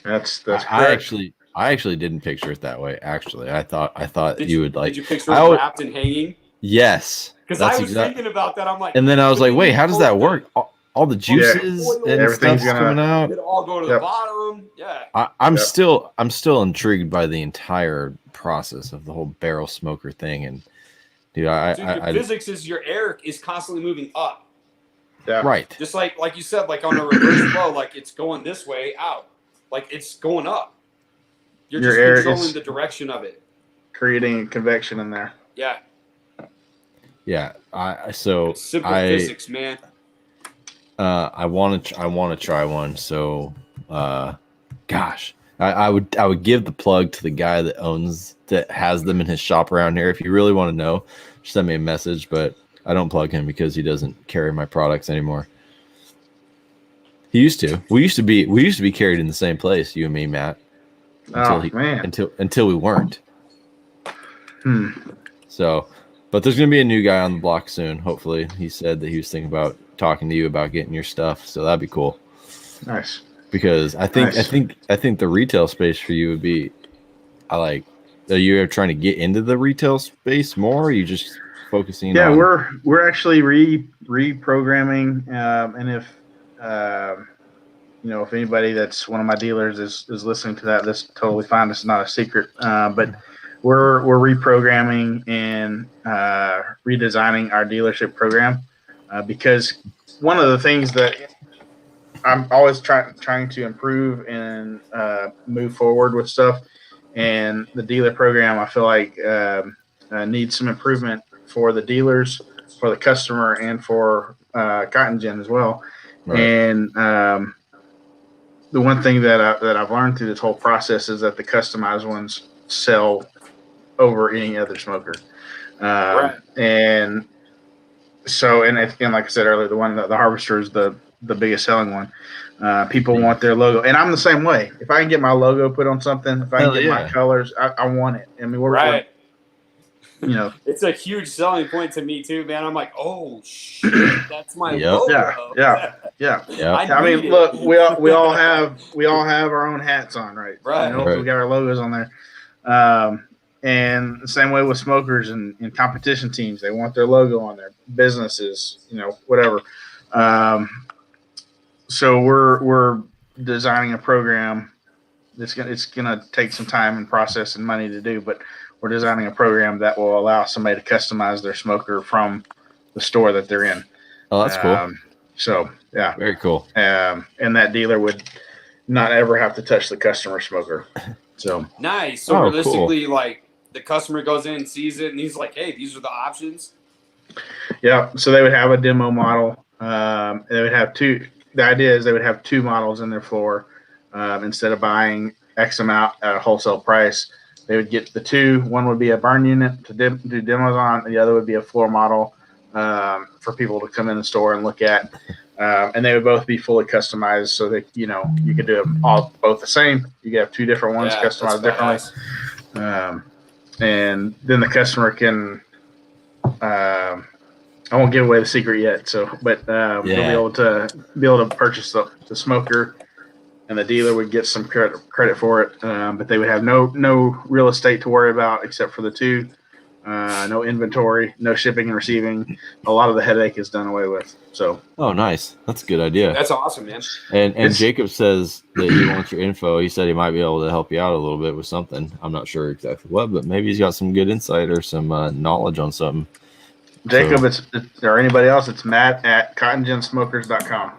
C: That's
B: I
C: correct.
B: actually didn't picture it that way. Actually, I thought you would like.
A: Did you picture it wrapped and hanging?
B: Yes,
A: Because I was thinking about that. I'm like,
B: and then I was
A: but
B: like,
A: then
B: wait,
A: you
B: how does
A: pull
B: that
A: the-
B: work? All the juices
A: oil,
B: and
C: everything's
B: stuff's
C: gonna-
B: coming out.
A: It all go to the bottom. Yeah.
B: I'm
C: Yep.
B: still intrigued by the entire process of the whole barrel smoker thing, and dude,
A: Your physics is your air is constantly moving up.
C: Yeah.
B: right.
A: Just like you said, like on a reverse flow, like it's going this way out, like it's going up. You're
C: Your
A: just
C: air
A: controlling
C: is-
A: the direction of it.
C: Creating convection in there.
A: Yeah.
B: Yeah.
A: Simple physics, man.
B: I want to try one. So, gosh, I would give the plug to the guy that has them in his shop around here. If you really want to know, just send me a message. But I don't plug him because he doesn't carry my products anymore. He used to. We used to be carried in the same place, you and me, Matt. Until we weren't. So, but there's gonna be a new guy on the block soon. Hopefully, he said that he was thinking about talking to you about getting your stuff. So that'd be cool.
C: Nice.
B: Because I think the retail space for you would be. Are you trying to get into the retail space more? Or are you just focusing?
C: Yeah,
B: on...
C: we're actually reprogramming, and if if anybody that's one of my dealers is listening to that, that's totally fine. It's not a secret, but we're reprogramming and redesigning our dealership program because one of the things that I'm always trying to improve and move forward with stuff, and the dealer program I feel like needs some improvement for the dealers, for the customer, and for cottingin as well. Right. And the one thing that I've learned through this whole process is that the customized ones sell over any other smoker.
A: Right.
C: And so, and again, like I said earlier, the Harvester is the biggest selling one. People want their logo, and I'm the same way. If I can get my logo put on something, if I can get my colors, I want it. I mean, we're
A: right.
C: It's
A: a huge selling point to me too, man. I'm like, oh shit, that's my logo.
C: Yeah. I mean, look, we all have our own hats on, right?
A: Right.
C: We got our logos on there. And the same way with smokers and competition teams, they want their logo on their businesses, whatever. So we're designing a program. It's gonna take some time and process and money to do, but we're designing a program that will allow somebody to customize their smoker from the store that they're in.
B: Oh, that's cool.
C: So yeah,
B: very cool.
C: And that dealer would not ever have to touch the customer smoker. So
A: nice. So realistically, cool. Like the customer goes in, sees it, and he's like, "Hey, these are the options."
C: Yeah. So they would have a demo model. They would have two. The idea is they would have 2 models in their floor instead of buying X amount at a wholesale price. They would get the 2. One would be a burn unit to do demos on. The other would be a floor model for people to come in the store and look at. And they would both be fully customized so that, you could do them both the same. You could have 2 different ones customized differently. And then the customer can, I won't give away the secret yet. But they'll be able to purchase the smoker, and the dealer would get some credit for it. But they would have no real estate to worry about except for the 2. No inventory, no shipping and receiving. A lot of the headache is done away with. So.
B: Oh, nice. That's a good idea.
A: That's awesome, man.
B: And Jacob says that he wants your info. He said he might be able to help you out a little bit with something. I'm not sure exactly what, but maybe he's got some good insight or some knowledge on something.
C: Jacob, or anybody else, it's Matt at cottinginsmokers.com.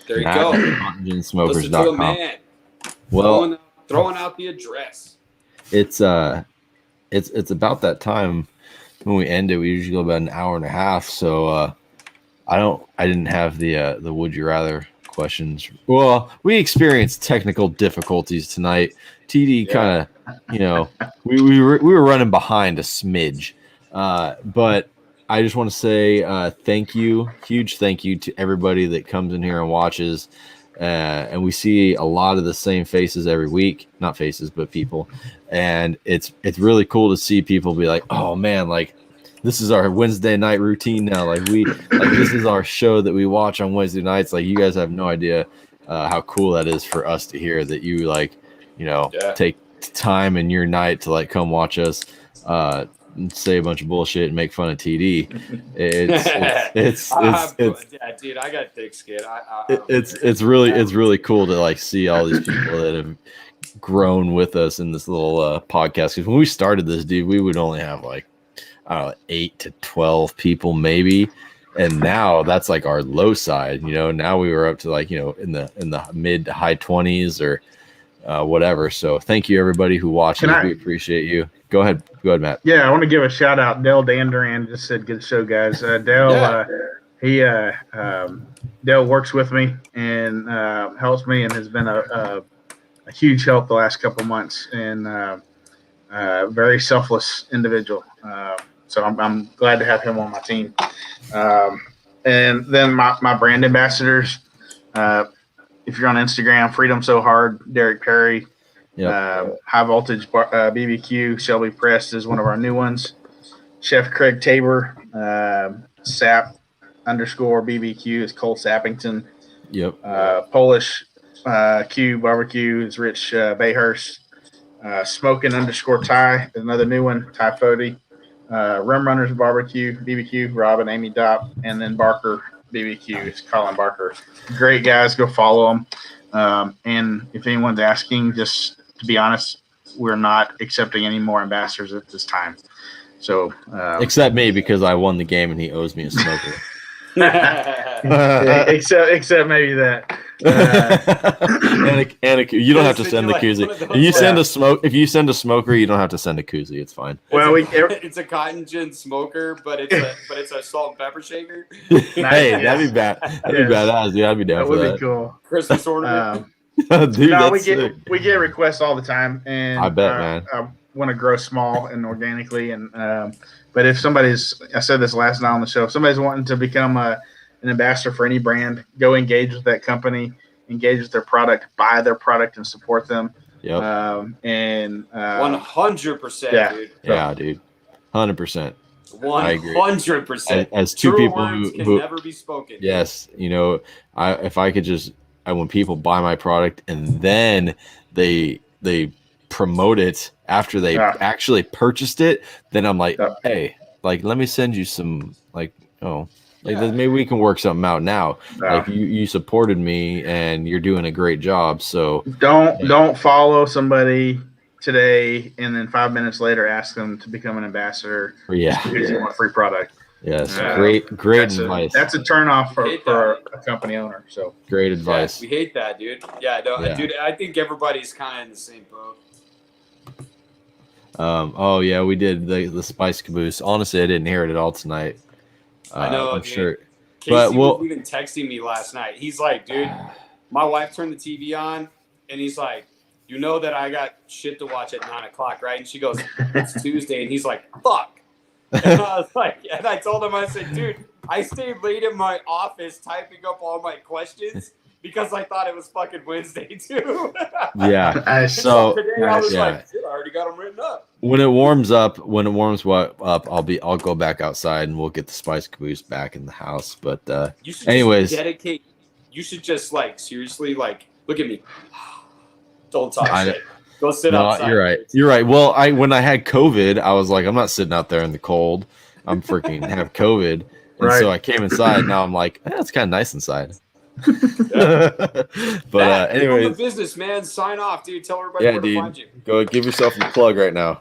A: There you go.
B: Cottinginsmokers.com.
A: Man.
B: Well,
A: throwing out the address.
B: It's about that time when we end it. We usually go about an hour and a half. So I didn't have the would you rather questions. Well, we experienced technical difficulties tonight. TD kind of, we were running behind a smidge. But I just want to say huge thank you to everybody that comes in here and watches. and we see a lot of the same faces every week. Not faces, but people. And it's really cool to see people be like, oh man, like this is our Wednesday night routine now. Like this is our show that we watch on Wednesday nights. Like you guys have no idea how cool that is for us to hear that you take time in your night to like come watch us say a bunch of bullshit and make fun of TD. It's
A: yeah, dude, I got thick skin.
B: It's really cool to like see all these people that have grown with us in this little podcast. Because when we started this, dude, we would only have like 8 to 12 people maybe, and now that's like our low side. Now we were up to like in the mid to high 20s or whatever. So thank you everybody who watches. We appreciate you. Go ahead, Matt.
C: Yeah, I want to give a shout out. Dale Danduran just said, "Good show, guys." Dale, Dale works with me and helps me, and has been a huge help the last couple months, and very selfless individual. So I'm glad to have him on my team. And then my brand ambassadors. If you're on Instagram, Freedom So Hard, Derek Perry. High Voltage BBQ, Shelby Prest is one of our new ones. Chef Craig Tabor, Sap _ BBQ is Cole Sappington. Polish Q Barbecue is Rich Bayhurst. Smoking _ Ty is another new one, Ty Fody. Rum Runners BBQ, Rob and Amy Dopp. And then Barker BBQ is Colin Barker. Great guys, go follow them. And if anyone's asking, just to be honest, we're not accepting any more ambassadors at this time. So
B: except me, because I won the game and he owes me a smoker.
C: except maybe that.
B: And you don't have to send the koozie. If you send a smoker, you don't have to send a koozie. It's fine.
A: Well, it's a cotton gin smoker, but it's a salt and pepper shaker.
B: Hey, that'd be bad. That'd be badass. Dude, I'd be down for that.
C: That would be cool.
A: Christmas ornament.
B: Dude,
C: we get requests all the time, and
B: I bet, man.
C: I want to grow small and organically, and but if I said this last night on the show, if somebody's wanting to become an ambassador for any brand, go engage with that company, engage with their product, buy their product, and support them.
B: Yep.
C: And
A: 100%, dude.
B: Yeah, dude, 100%.
A: 100%.
B: As two
A: True
B: people
A: words
B: who
A: can never be spoken.
B: Yes, if I could just. When people buy my product and then they promote it after they actually purchased it, then I'm like, hey, like let me send you some maybe we can work something out now. Like you supported me and you're doing a great job. So
C: don't follow somebody today and then 5 minutes later ask them to become an ambassador because you want a free product.
B: Yes, great advice.
C: That's a turnoff for a company owner. So
B: great advice.
A: We hate that, dude. Dude, I think everybody's kind of in the same boat.
B: We did the spice caboose. Honestly, I didn't hear it at all tonight.
A: I know,
B: I'm
A: dude.
B: sure.
A: Casey
B: But
A: was even texting me last night. He's like, dude, my wife turned the TV on, and he's like, you know that I got shit to watch at 9:00, right? And she goes, it's Tuesday, and he's like, fuck. And I was like, and I told him, I said, dude, I stayed late in my office typing up all my questions because I thought it was fucking Wednesday too.
B: Yeah.
A: So today I was like, dude, I already got them written up.
B: When it warms up, I'll go back outside and we'll get the spice caboose back in the house. But
A: you should
B: anyways,
A: dedicate. You should just seriously look at me. Don't talk shit. Go sit outside.
B: You're right. Well, when I had COVID, I was like, I'm not sitting out there in the cold. I'm freaking have COVID. And so I came inside. Now I'm like, it's kind of nice inside. But anyways,
A: the business, man, sign off, dude. Tell everybody where to find you.
B: Go give yourself a plug right now.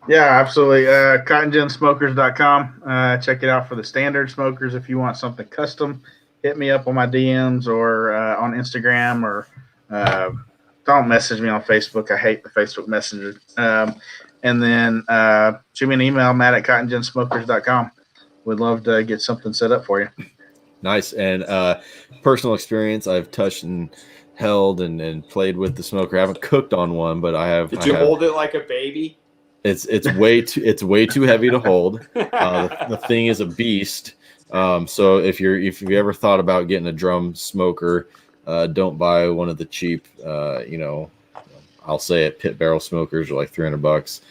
C: Yeah, absolutely. cottinginsmokers.com. Check it out for the standard smokers. If you want something custom, hit me up on my DMs or on Instagram or don't message me on Facebook. I hate the Facebook Messenger. And then shoot me an email, matt@cottinginsmokers.com. Would love to get something set up for you.
B: Nice. And personal experience, I've touched and held and played with the smoker. I haven't cooked on one, but I have.
A: Did you hold it like a baby?
B: It's way too heavy to hold. The thing is a beast. So if you ever thought about getting a drum smoker, Don't buy one of the cheap, I'll say it, pit barrel smokers are like $300.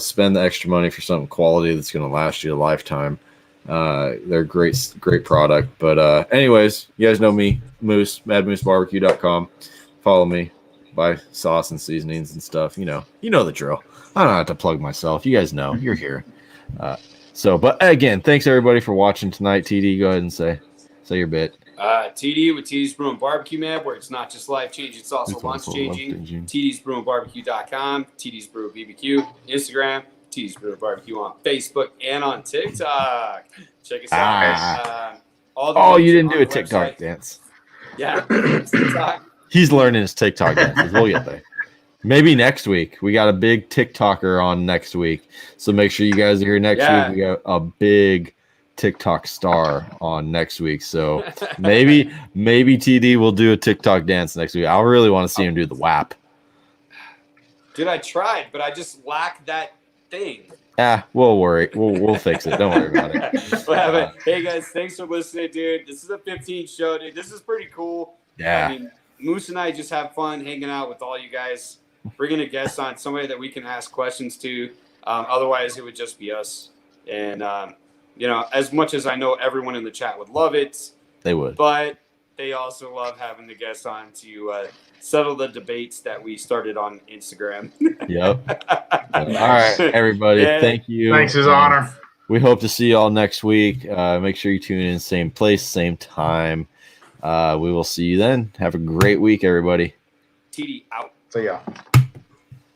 B: Spend the extra money for something quality that's going to last you a lifetime. They're great product. But anyways, you guys know me, Moose, madmoosebarbecue.com. Follow me, buy sauce and seasonings and stuff. You know the drill. I don't have to plug myself. You guys know you're here. But again, thanks everybody for watching tonight. TD, go ahead and say your bit.
A: TD with TD's Brew and Barbecue, man, where it's not just life changing, it's also lunch changing. TD's Brew and Barbecue.com, TD's Brew BBQ, Instagram, TD's Brew and Barbecue on Facebook and on TikTok. Check us out.
B: You didn't do a TikTok dance.
A: Yeah, TikTok.
B: He's learning his TikTok dances. We'll get there. Maybe next week. We got a big TikToker on next week. So make sure you guys are here next week. We got a big TikTok star on next week. So maybe TD will do a TikTok dance next week. I really want to see him do the WAP.
A: Dude, I tried, but I just lack that thing.
B: We'll worry. We'll fix it. Don't worry about it.
A: Hey guys, thanks for listening, dude. This is a 15 show, dude. This is pretty cool.
B: Yeah.
A: I mean, Moose and I just have fun hanging out with all you guys, bringing a guest on, somebody that we can ask questions to. Otherwise, it would just be us. And, as much as I know everyone in the chat would love it.
B: They would.
A: But they also love having the guests on to settle the debates that we started on Instagram.
B: Yep. All right, everybody. Yeah. Thank you.
C: Thanks, his honor.
B: We hope to see you all next week. Make sure you tune in, same place, same time. We will see you then. Have a great week, everybody.
A: TD out.
C: See ya.